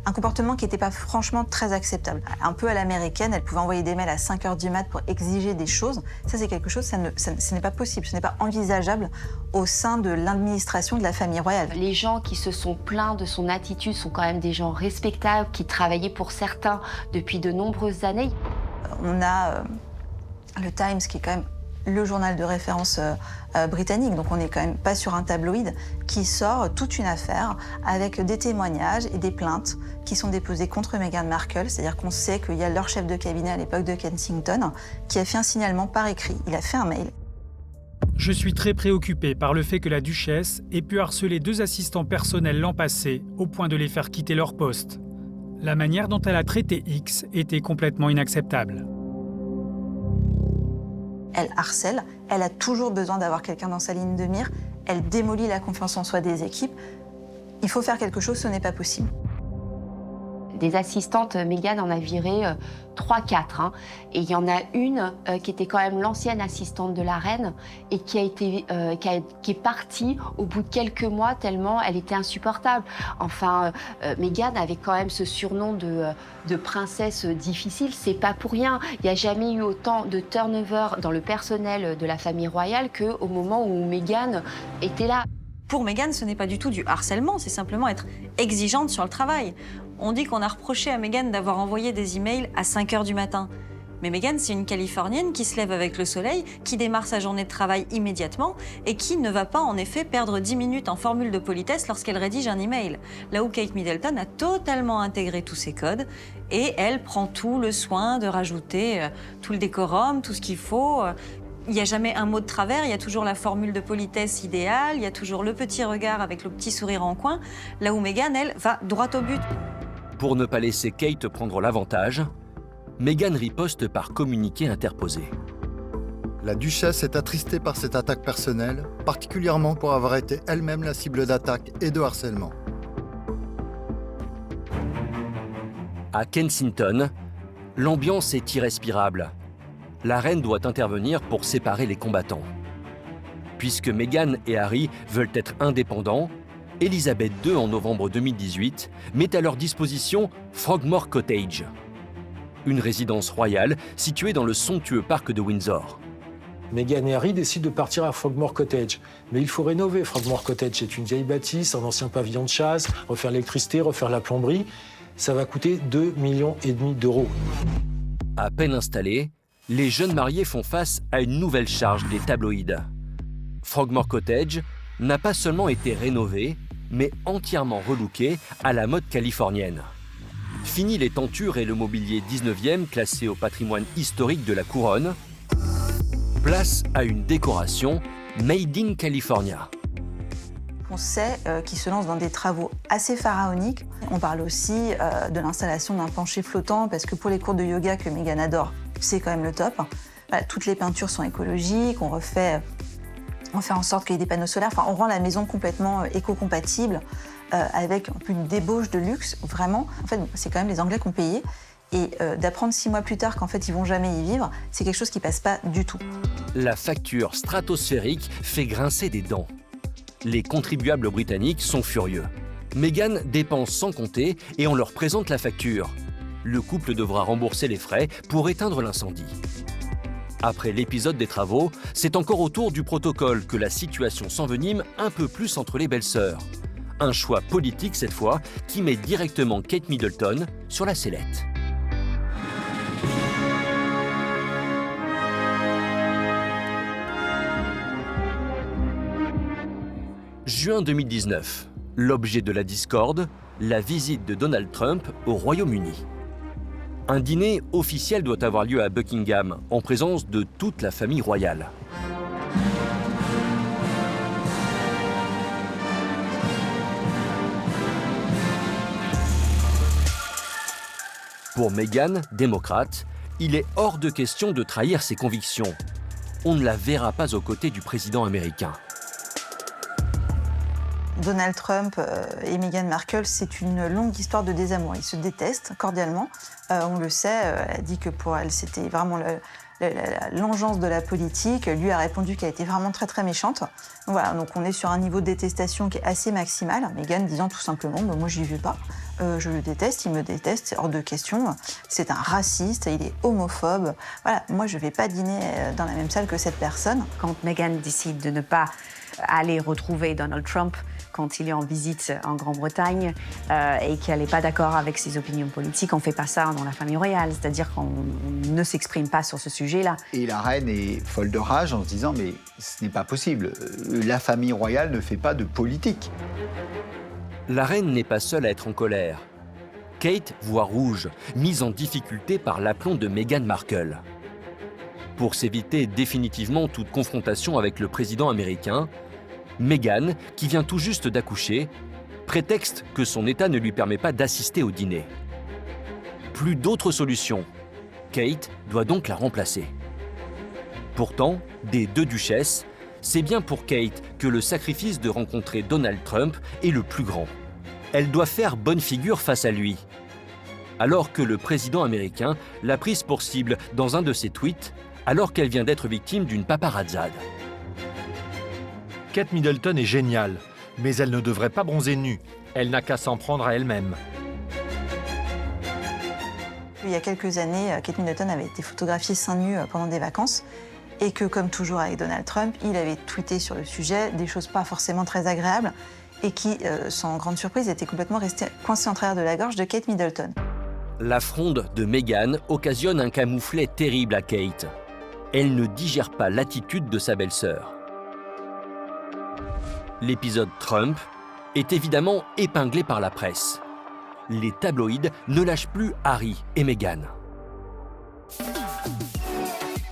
un comportement qui n'était pas franchement très acceptable. Un peu à l'américaine, elle pouvait envoyer des mails à 5h du mat pour exiger des choses. Ça, c'est quelque chose, ce n'est pas possible, ce n'est pas envisageable au sein de l'administration de la famille royale. Les gens qui se sont plaints de son attitude sont quand même des gens respectables, qui travaillaient pour certains depuis de nombreuses années. On a le Times, qui est quand même le journal de référence britannique, donc on n'est quand même pas sur un tabloïd, qui sort toute une affaire avec des témoignages et des plaintes qui sont déposées contre Meghan Markle, c'est-à-dire qu'on sait qu'il y a leur chef de cabinet à l'époque de Kensington qui a fait un signalement par écrit, il a fait un mail. Je suis très préoccupée par le fait que la duchesse ait pu harceler 2 assistants personnels l'an passé au point de les faire quitter leur poste. La manière dont elle a traité X était complètement inacceptable. Elle harcèle, elle a toujours besoin d'avoir quelqu'un dans sa ligne de mire, elle démolit la confiance en soi des équipes. Il faut faire quelque chose, ce n'est pas possible. Des assistantes, Meghan en a viré 3-4. Et il y en a une qui était quand même l'ancienne assistante de la reine et qui est partie au bout de quelques mois tellement elle était insupportable. Enfin, Meghan avait quand même ce surnom de princesse difficile. C'est pas pour rien. Il n'y a jamais eu autant de turnover dans le personnel de la famille royale qu'au moment où Meghan était là. Pour Meghan, ce n'est pas du tout du harcèlement, c'est simplement être exigeante sur le travail. On dit qu'on a reproché à Meghan d'avoir envoyé des emails à 5h du matin. Mais Meghan, c'est une Californienne qui se lève avec le soleil, qui démarre sa journée de travail immédiatement et qui ne va pas en effet perdre 10 minutes en formule de politesse lorsqu'elle rédige un email. Là où Kate Middleton a totalement intégré tous ces codes et elle prend tout le soin de rajouter tout le décorum, tout ce qu'il faut. Il n'y a jamais un mot de travers, il y a toujours la formule de politesse idéale, il y a toujours le petit regard avec le petit sourire en coin, là où Meghan, elle, va droit au but. Pour ne pas laisser Kate prendre l'avantage, Meghan riposte par communiqué interposé. La duchesse est attristée par cette attaque personnelle, particulièrement pour avoir été elle-même la cible d'attaques et de harcèlement. À Kensington, l'ambiance est irrespirable. La reine doit intervenir pour séparer les combattants. Puisque Meghan et Harry veulent être indépendants, Elisabeth II, en novembre 2018, met à leur disposition Frogmore Cottage, une résidence royale située dans le somptueux parc de Windsor. Meghan et Harry décident de partir à Frogmore Cottage. Mais il faut rénover Frogmore Cottage. C'est une vieille bâtisse, un ancien pavillon de chasse, refaire l'électricité, refaire la plomberie. Ça va coûter 2,5 millions d'euros. À peine installés, les jeunes mariés font face à une nouvelle charge des tabloïds. Frogmore Cottage n'a pas seulement été rénové, mais entièrement relooké à la mode californienne. Fini les tentures et le mobilier 19e classé au patrimoine historique de la couronne. Place à une décoration Made in California. On sait qu'il se lance dans des travaux assez pharaoniques. On parle aussi de l'installation d'un plancher flottant, parce que pour les cours de yoga que Meghan adore, c'est quand même le top. Voilà, toutes les peintures sont écologiques, on fait en sorte qu'il y ait des panneaux solaires. Enfin, on rend la maison complètement éco-compatible, avec une débauche de luxe, vraiment. En fait, c'est quand même les Anglais qui ont payé. Et d'apprendre 6 mois plus tard qu'en fait, ils vont jamais y vivre, c'est quelque chose qui passe pas du tout. La facture stratosphérique fait grincer des dents. Les contribuables britanniques sont furieux. Meghan dépense sans compter et on leur présente la facture. Le couple devra rembourser les frais pour éteindre l'incendie. Après l'épisode des travaux, c'est encore au tour du protocole que la situation s'envenime un peu plus entre les belles-sœurs. Un choix politique cette fois qui met directement Kate Middleton sur la sellette. Juin 2019, l'objet de la discorde, la visite de Donald Trump au Royaume-Uni. Un dîner officiel doit avoir lieu à Buckingham, en présence de toute la famille royale. Pour Meghan, démocrate, il est hors de question de trahir ses convictions. On ne la verra pas aux côtés du président américain. Donald Trump et Meghan Markle, c'est une longue histoire de désamour. Ils se détestent cordialement. On le sait, elle a dit que pour elle, c'était vraiment l'engeance de la politique. Lui a répondu qu'elle était vraiment très très méchante. Donc voilà, donc on est sur un niveau de détestation qui est assez maximal. Meghan disant tout simplement, moi j'y vais pas. Je le déteste, il me déteste, c'est hors de question. C'est un raciste, il est homophobe. Voilà, moi je vais pas dîner dans la même salle que cette personne. Quand Meghan décide de ne pas aller retrouver Donald Trump quand il est en visite en Grande-Bretagne et qu'elle n'est pas d'accord avec ses opinions politiques, on ne fait pas ça dans la famille royale, c'est-à-dire qu'on ne s'exprime pas sur ce sujet-là. Et la reine est folle de rage en se disant « mais ce n'est pas possible, la famille royale ne fait pas de politique ». La reine n'est pas seule à être en colère. Kate voit rouge, mise en difficulté par l'aplomb de Meghan Markle. Pour s'éviter définitivement toute confrontation avec le président américain, Meghan, qui vient tout juste d'accoucher, prétexte que son état ne lui permet pas d'assister au dîner. Plus d'autre solution. Kate doit donc la remplacer. Pourtant, des deux duchesses, c'est bien pour Kate que le sacrifice de rencontrer Donald Trump est le plus grand. Elle doit faire bonne figure face à lui. Alors que le président américain l'a prise pour cible dans un de ses tweets, alors qu'elle vient d'être victime d'une paparazzade. Kate Middleton est géniale, mais elle ne devrait pas bronzer nue. Elle n'a qu'à s'en prendre à elle-même. Il y a quelques années, Kate Middleton avait été photographiée seins nus pendant des vacances et que, comme toujours avec Donald Trump, il avait tweeté sur le sujet des choses pas forcément très agréables et qui, sans grande surprise, étaient complètement restées coincées en travers de la gorge de Kate Middleton. La fronde de Meghan occasionne un camouflet terrible à Kate. Elle ne digère pas l'attitude de sa belle-sœur. L'épisode Trump est évidemment épinglé par la presse. Les tabloïds ne lâchent plus Harry et Meghan.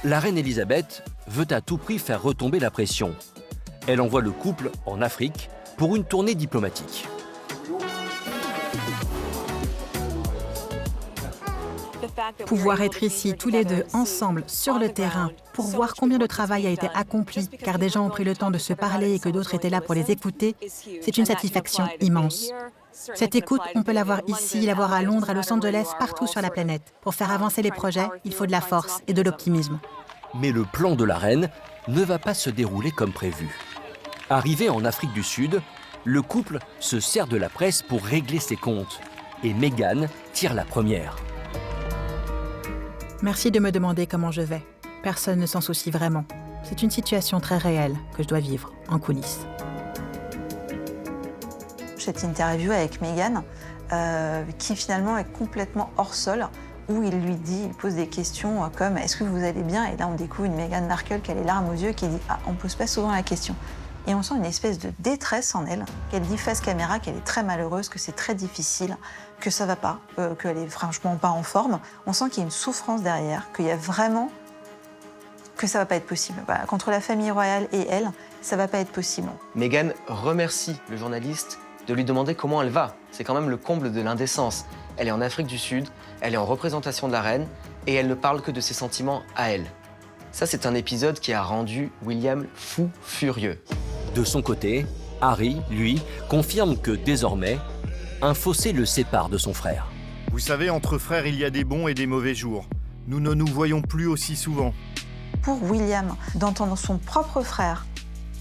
La reine Elisabeth veut à tout prix faire retomber la pression. Elle envoie le couple en Afrique pour une tournée diplomatique. Pouvoir être ici tous les deux ensemble sur le terrain pour voir combien de travail a été accompli, car des gens ont pris le temps de se parler et que d'autres étaient là pour les écouter, c'est une satisfaction immense. Cette écoute, on peut l'avoir ici, l'avoir à Londres, à Los Angeles, partout sur la planète. Pour faire avancer les projets, il faut de la force et de l'optimisme. Mais le plan de la reine ne va pas se dérouler comme prévu. Arrivé en Afrique du Sud, le couple se sert de la presse pour régler ses comptes. Et Meghan tire la première. Merci de me demander comment je vais. Personne ne s'en soucie vraiment. C'est une situation très réelle que je dois vivre en coulisses. Cette interview avec Meghan, qui finalement est complètement hors sol, où il lui dit, il pose des questions comme « Est-ce que vous allez bien ?» Et là, on découvre une Meghan Markle qui a les larmes aux yeux, qui dit « Ah, on ne pose pas souvent la question ». Et on sent une espèce de détresse en elle, qu'elle dit face caméra qu'elle est très malheureuse, que c'est très difficile, que ça va pas, qu'elle est franchement pas en forme. On sent qu'il y a une souffrance derrière, qu'il y a vraiment... que ça va pas être possible. Voilà, contre la famille royale et elle, ça va pas être possible. Meghan remercie le journaliste de lui demander comment elle va. C'est quand même le comble de l'indécence. Elle est en Afrique du Sud, elle est en représentation de la reine, et elle ne parle que de ses sentiments à elle. Ça, c'est un épisode qui a rendu William fou furieux. De son côté, Harry, lui, confirme que désormais, un fossé le sépare de son frère. Vous savez, entre frères, il y a des bons et des mauvais jours. Nous ne nous voyons plus aussi souvent. Pour William, d'entendre son propre frère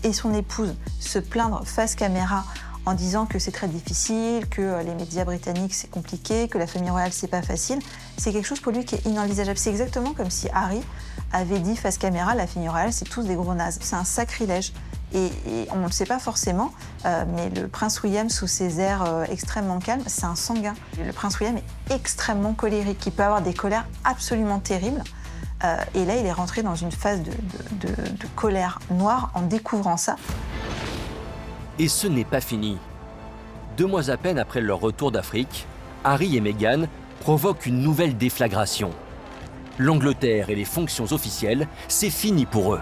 et son épouse se plaindre face caméra en disant que c'est très difficile, que les médias britanniques c'est compliqué, que la famille royale c'est pas facile, c'est quelque chose pour lui qui est inenvisageable. C'est exactement comme si Harry avait dit face caméra, la famille royale c'est tous des gros nazes. C'est un sacrilège. Et on ne le sait pas forcément, mais le prince William, sous ses airs extrêmement calmes, c'est un sanguin. Le prince William est extrêmement colérique, il peut avoir des colères absolument terribles. Et là, il est rentré dans une phase de colère noire en découvrant ça. Et ce n'est pas fini. 2 mois à peine après leur retour d'Afrique, Harry et Meghan provoquent une nouvelle déflagration. L'Angleterre et les fonctions officielles, c'est fini pour eux.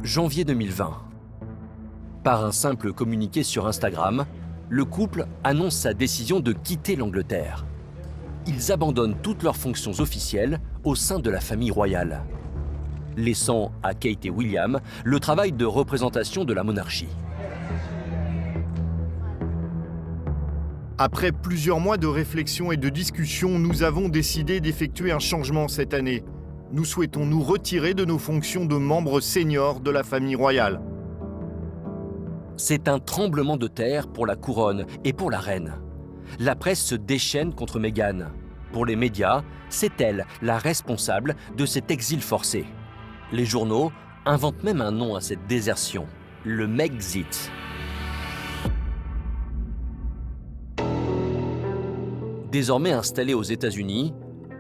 Janvier 2020. Par un simple communiqué sur Instagram, le couple annonce sa décision de quitter l'Angleterre. Ils abandonnent toutes leurs fonctions officielles au sein de la famille royale, laissant à Kate et William le travail de représentation de la monarchie. Après plusieurs mois de réflexion et de discussion, nous avons décidé d'effectuer un changement cette année. Nous souhaitons nous retirer de nos fonctions de membres seniors de la famille royale. C'est un tremblement de terre pour la couronne et pour la reine. La presse se déchaîne contre Meghan. Pour les médias, c'est elle la responsable de cet exil forcé. Les journaux inventent même un nom à cette désertion, le Megxit. Désormais installé aux États-Unis,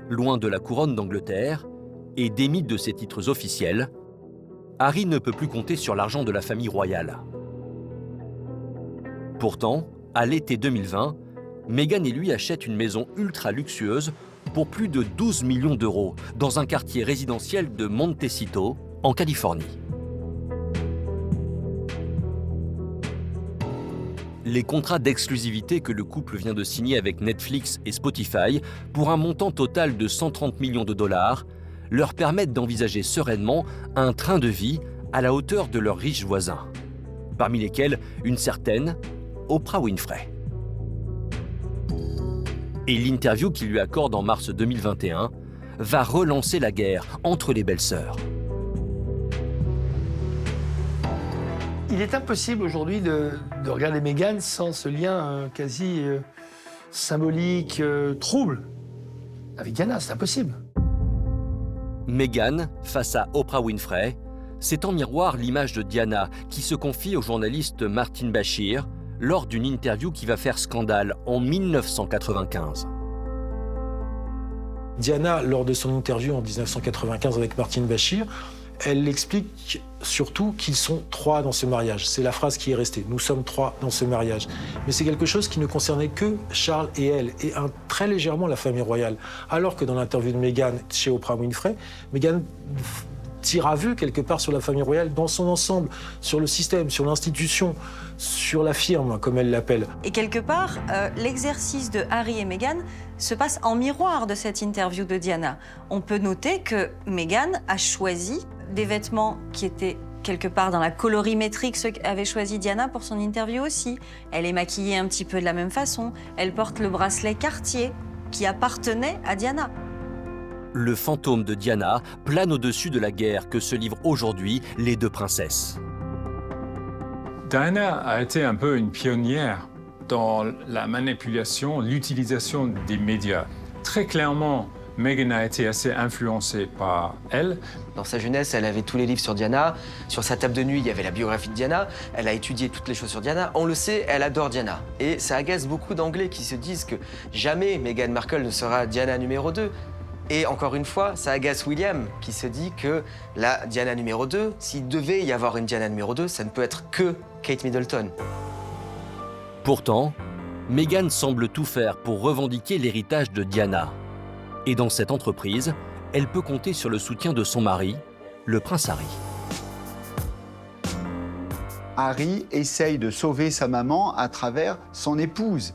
loin de la couronne d'Angleterre et démis de ses titres officiels, Harry ne peut plus compter sur l'argent de la famille royale. Pourtant, à l'été 2020, Meghan et lui achètent une maison ultra luxueuse pour plus de 12 millions d'euros dans un quartier résidentiel de Montecito, en Californie. Les contrats d'exclusivité que le couple vient de signer avec Netflix et Spotify pour un montant total de 130 millions de dollars leur permettent d'envisager sereinement un train de vie à la hauteur de leurs riches voisins, parmi lesquels une certaine Oprah Winfrey. Et l'interview qu'il lui accorde en mars 2021 va relancer la guerre entre les belles-sœurs. Il est impossible aujourd'hui de regarder Meghan sans ce lien quasi symbolique, trouble avec Diana, c'est impossible. Meghan, face à Oprah Winfrey, c'est en miroir l'image de Diana qui se confie au journaliste Martin Bashir lors d'une interview qui va faire scandale en 1995. Diana, lors de son interview en 1995 avec Martin Bashir, elle explique surtout qu'ils sont 3 dans ce mariage. C'est la phrase qui est restée. Nous sommes 3 dans ce mariage. Mais c'est quelque chose qui ne concernait que Charles et elle, et très légèrement la famille royale. Alors que dans l'interview de Meghan chez Oprah Winfrey, Meghan tire à vue quelque part sur la famille royale dans son ensemble, sur le système, sur l'institution, sur la firme, comme elle l'appelle. Et quelque part, l'exercice de Harry et Meghan se passe en miroir de cette interview de Diana. On peut noter que Meghan a choisi des vêtements qui étaient quelque part dans la colorimétrie que avait choisi Diana pour son interview aussi. Elle est maquillée un petit peu de la même façon. Elle porte le bracelet Cartier qui appartenait à Diana. Le fantôme de Diana plane au-dessus de la guerre que se livrent aujourd'hui les 2 princesses. Diana a été un peu une pionnière dans la manipulation, l'utilisation des médias. Très clairement, Meghan a été assez influencée par elle. Dans sa jeunesse, elle avait tous les livres sur Diana. Sur sa table de nuit, il y avait la biographie de Diana. Elle a étudié toutes les choses sur Diana. On le sait, elle adore Diana. Et ça agace beaucoup d'Anglais qui se disent que jamais Meghan Markle ne sera Diana numéro 2. Et encore une fois, ça agace William qui se dit que la Diana numéro 2, s'il devait y avoir une Diana numéro 2, ça ne peut être que Kate Middleton. Pourtant, Meghan semble tout faire pour revendiquer l'héritage de Diana. Et dans cette entreprise, elle peut compter sur le soutien de son mari, le prince Harry. Harry essaye de sauver sa maman à travers son épouse.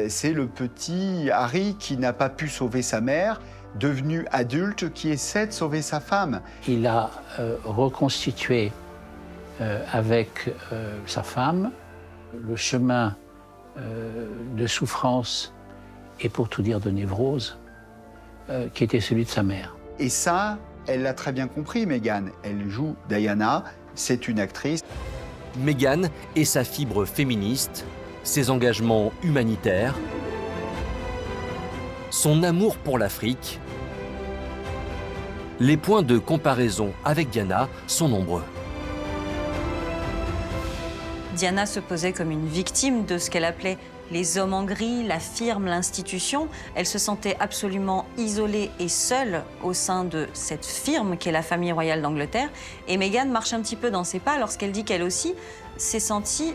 C'est le petit Harry qui n'a pas pu sauver sa mère, devenu adulte, qui essaie de sauver sa femme. Il a reconstitué avec sa femme le chemin de souffrance et pour tout dire de névrose qui était celui de sa mère. Et ça, elle l'a très bien compris, Meghan. Elle joue Diana, c'est une actrice. Meghan et sa fibre féministe, ses engagements humanitaires, son amour pour l'Afrique, les points de comparaison avec Diana sont nombreux. Diana se posait comme une victime de ce qu'elle appelait les hommes en gris, la firme, l'institution. Elle se sentait absolument isolée et seule au sein de cette firme qu'est la famille royale d'Angleterre. Et Meghan marche un petit peu dans ses pas lorsqu'elle dit qu'elle aussi s'est sentie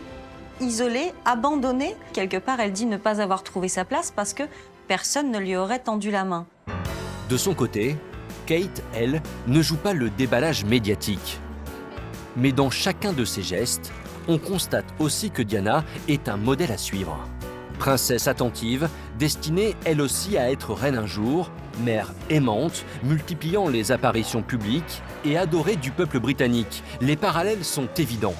isolée, abandonnée. Quelque part, elle dit ne pas avoir trouvé sa place parce que personne ne lui aurait tendu la main. De son côté, Kate, elle, ne joue pas le déballage médiatique. Mais dans chacun de ses gestes, on constate aussi que Diana est un modèle à suivre. Princesse attentive, destinée elle aussi à être reine un jour, mère aimante, multipliant les apparitions publiques et adorée du peuple britannique. Les parallèles sont évidents.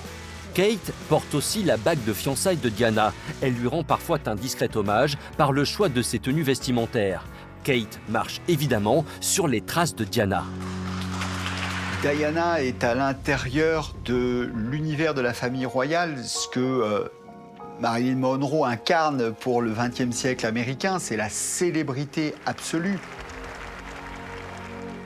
Kate porte aussi la bague de fiançailles de Diana. Elle lui rend parfois un discret hommage par le choix de ses tenues vestimentaires. Kate marche évidemment sur les traces de Diana. Diana est à l'intérieur de l'univers de la famille royale, ce que Marilyn Monroe incarne pour le XXe siècle américain, c'est la célébrité absolue.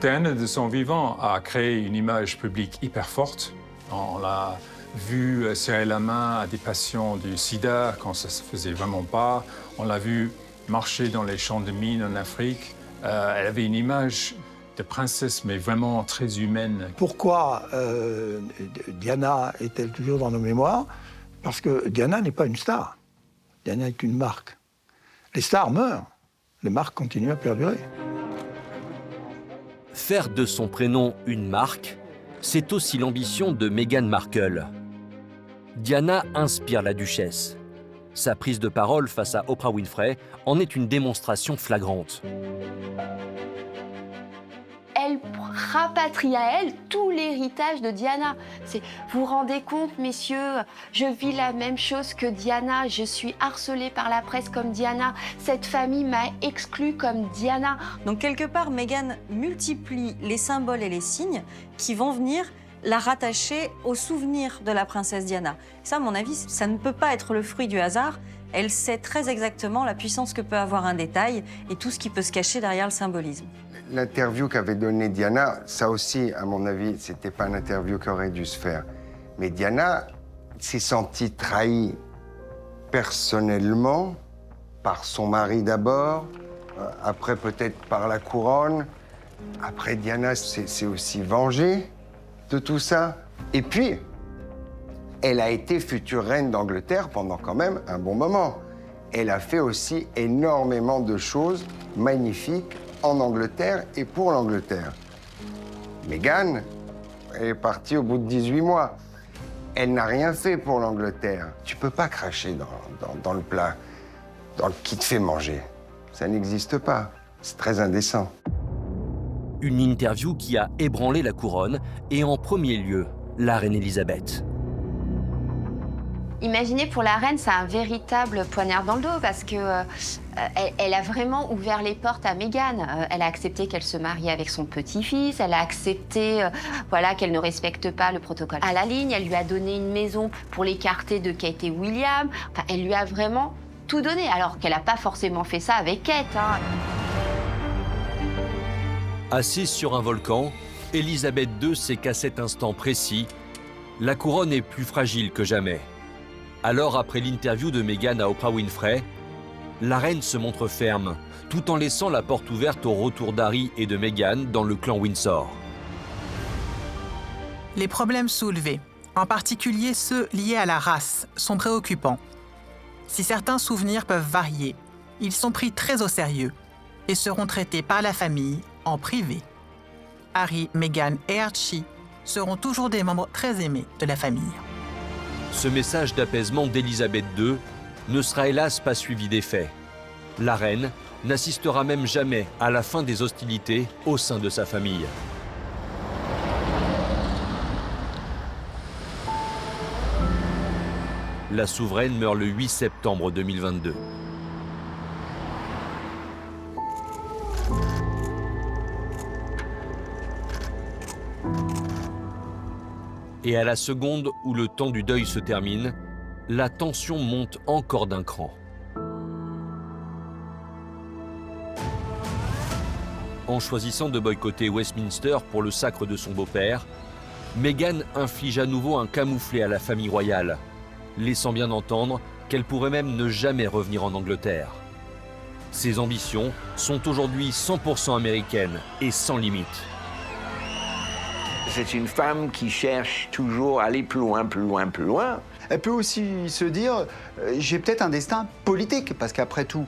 Diana, de son vivant, a créé une image publique hyper forte. On l'a vu serrer la main à des patients du sida quand ça se faisait vraiment pas. On l'a vu marcher dans les champs de mines en Afrique. Elle avait une image de princesse, mais vraiment très humaine. Pourquoi Diana est-elle toujours dans nos mémoires? Parce que Diana n'est pas une star. Diana est une marque. Les stars meurent, les marques continuent à perdurer. Faire de son prénom une marque, c'est aussi l'ambition de Meghan Markle. Diana inspire la duchesse. Sa prise de parole face à Oprah Winfrey en est une démonstration flagrante. Elle rapatrie à elle tout l'héritage de Diana. Vous vous rendez compte, messieurs, je vis la même chose que Diana, je suis harcelée par la presse comme Diana, cette famille m'a exclue comme Diana. Donc quelque part, Meghan multiplie les symboles et les signes qui vont venir la rattacher au souvenir de la princesse Diana. Ça, à mon avis, ça ne peut pas être le fruit du hasard. Elle sait très exactement la puissance que peut avoir un détail et tout ce qui peut se cacher derrière le symbolisme. L'interview qu'avait donnée Diana, ça aussi, à mon avis, c'était pas une interview qui aurait dû se faire. Mais Diana s'est sentie trahie personnellement, par son mari d'abord, après peut-être par la couronne. Après, Diana s'est aussi vengée de tout ça. Et puis, elle a été future reine d'Angleterre pendant quand même un bon moment. Elle a fait aussi énormément de choses magnifiques en Angleterre et pour l'Angleterre. Meghan, elle est partie au bout de 18 mois. Elle n'a rien fait pour l'Angleterre. Tu peux pas cracher dans le plat, qui te fait manger. Ça n'existe pas. C'est très indécent. Une interview qui a ébranlé la couronne et en premier lieu, la reine Elisabeth. Imaginez, pour la reine, c'est un véritable poignard dans le dos parce que elle a vraiment ouvert les portes à Meghan. Elle a accepté qu'elle se marie avec son petit-fils, elle a accepté qu'elle ne respecte pas le protocole à la ligne, elle lui a donné une maison pour l'écarter de Kate et William. Enfin, elle lui a vraiment tout donné, alors qu'elle n'a pas forcément fait ça avec Kate. Assise sur un volcan, Élisabeth II sait qu'à cet instant précis, la couronne est plus fragile que jamais. Alors, après l'interview de Meghan à Oprah Winfrey, la reine se montre ferme, tout en laissant la porte ouverte au retour d'Harry et de Meghan dans le clan Windsor. Les problèmes soulevés, en particulier ceux liés à la race, sont préoccupants. Si certains souvenirs peuvent varier, ils sont pris très au sérieux et seront traités par la famille en privé. Harry, Meghan et Archie seront toujours des membres très aimés de la famille. Ce message d'apaisement d'Élisabeth II ne sera hélas pas suivi d'effet. La reine n'assistera même jamais à la fin des hostilités au sein de sa famille. La souveraine meurt le 8 septembre 2022. Et à la seconde où le temps du deuil se termine, la tension monte encore d'un cran. En choisissant de boycotter Westminster pour le sacre de son beau-père, Meghan inflige à nouveau un camouflet à la famille royale, laissant bien entendre qu'elle pourrait même ne jamais revenir en Angleterre. Ses ambitions sont aujourd'hui 100% américaines et sans limite. C'est une femme qui cherche toujours à aller plus loin, plus loin, plus loin. Elle peut aussi se dire, j'ai peut-être un destin politique, parce qu'après tout,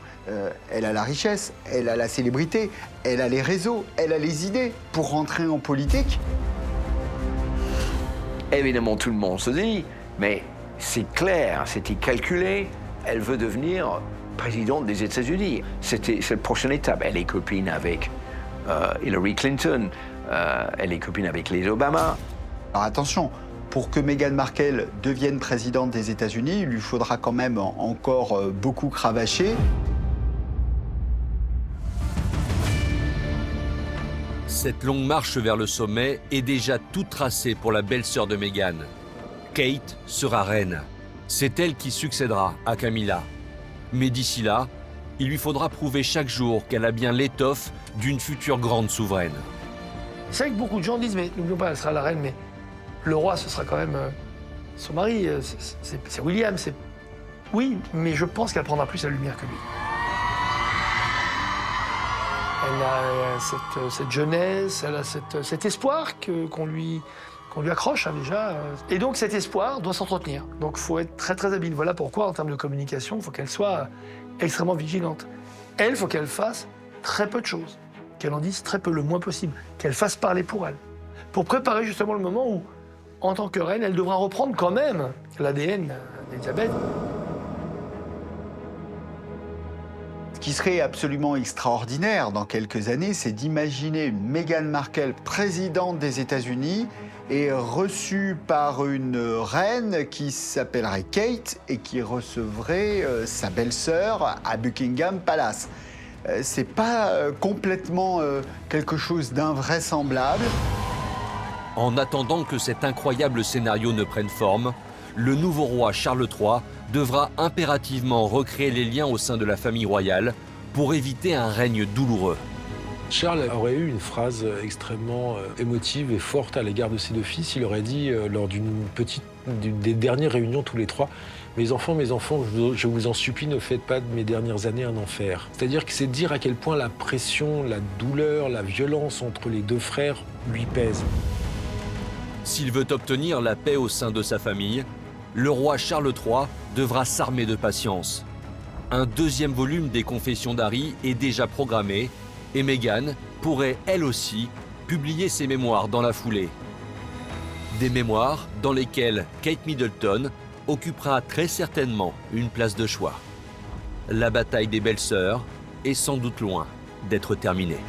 elle a la richesse, elle a la célébrité, elle a les réseaux, elle a les idées pour rentrer en politique. Évidemment, tout le monde se dit, mais c'est clair, c'était calculé, elle veut devenir présidente des États-Unis. C'est la prochaine étape. Elle est copine avec Hillary Clinton, elle est copine avec les Obama. Alors attention, pour que Meghan Markle devienne présidente des États-Unis, il lui faudra quand même encore beaucoup cravacher. Cette longue marche vers le sommet est déjà toute tracée pour la belle-sœur de Meghan. Kate sera reine. C'est elle qui succédera à Camilla. Mais d'ici là, il lui faudra prouver chaque jour qu'elle a bien l'étoffe d'une future grande souveraine. C'est vrai que beaucoup de gens disent, mais n'oublions pas, elle sera la reine, mais le roi, ce sera quand même son mari, c'est William. Oui, mais je pense qu'elle prendra plus la lumière que lui. Elle a cette jeunesse, elle a cet espoir qu'on lui accroche déjà. Et donc cet espoir doit s'entretenir. Donc il faut être très très habile. Voilà pourquoi, en termes de communication, il faut qu'elle soit extrêmement vigilante. Elle, il faut qu'elle fasse très peu de choses, qu'elle en dise très peu, le moins possible, qu'elle fasse parler pour elle. Pour préparer justement le moment où, en tant que reine, elle devra reprendre quand même l'ADN d'Elisabeth. Ce qui serait absolument extraordinaire dans quelques années, c'est d'imaginer une Meghan Markle présidente des États-Unis et reçue par une reine qui s'appellerait Kate et qui recevrait sa belle-sœur à Buckingham Palace. C'est pas complètement quelque chose d'invraisemblable. En attendant que cet incroyable scénario ne prenne forme, le nouveau roi Charles III devra impérativement recréer les liens au sein de la famille royale pour éviter un règne douloureux. Charles aurait eu une phrase extrêmement émotive et forte à l'égard de ses deux fils. Il aurait dit lors d'une des dernières réunions tous les trois, mes enfants, je vous en supplie, ne faites pas de mes dernières années un enfer. C'est-à-dire que c'est dire à quel point la pression, la douleur, la violence entre les deux frères lui pèsent. S'il veut obtenir la paix au sein de sa famille, le roi Charles III devra s'armer de patience. Un deuxième volume des Confessions d'Harry est déjà programmé et Meghan pourrait, elle aussi, publier ses mémoires dans la foulée. Des mémoires dans lesquelles Kate Middleton occupera très certainement une place de choix. La bataille des belles-sœurs est sans doute loin d'être terminée.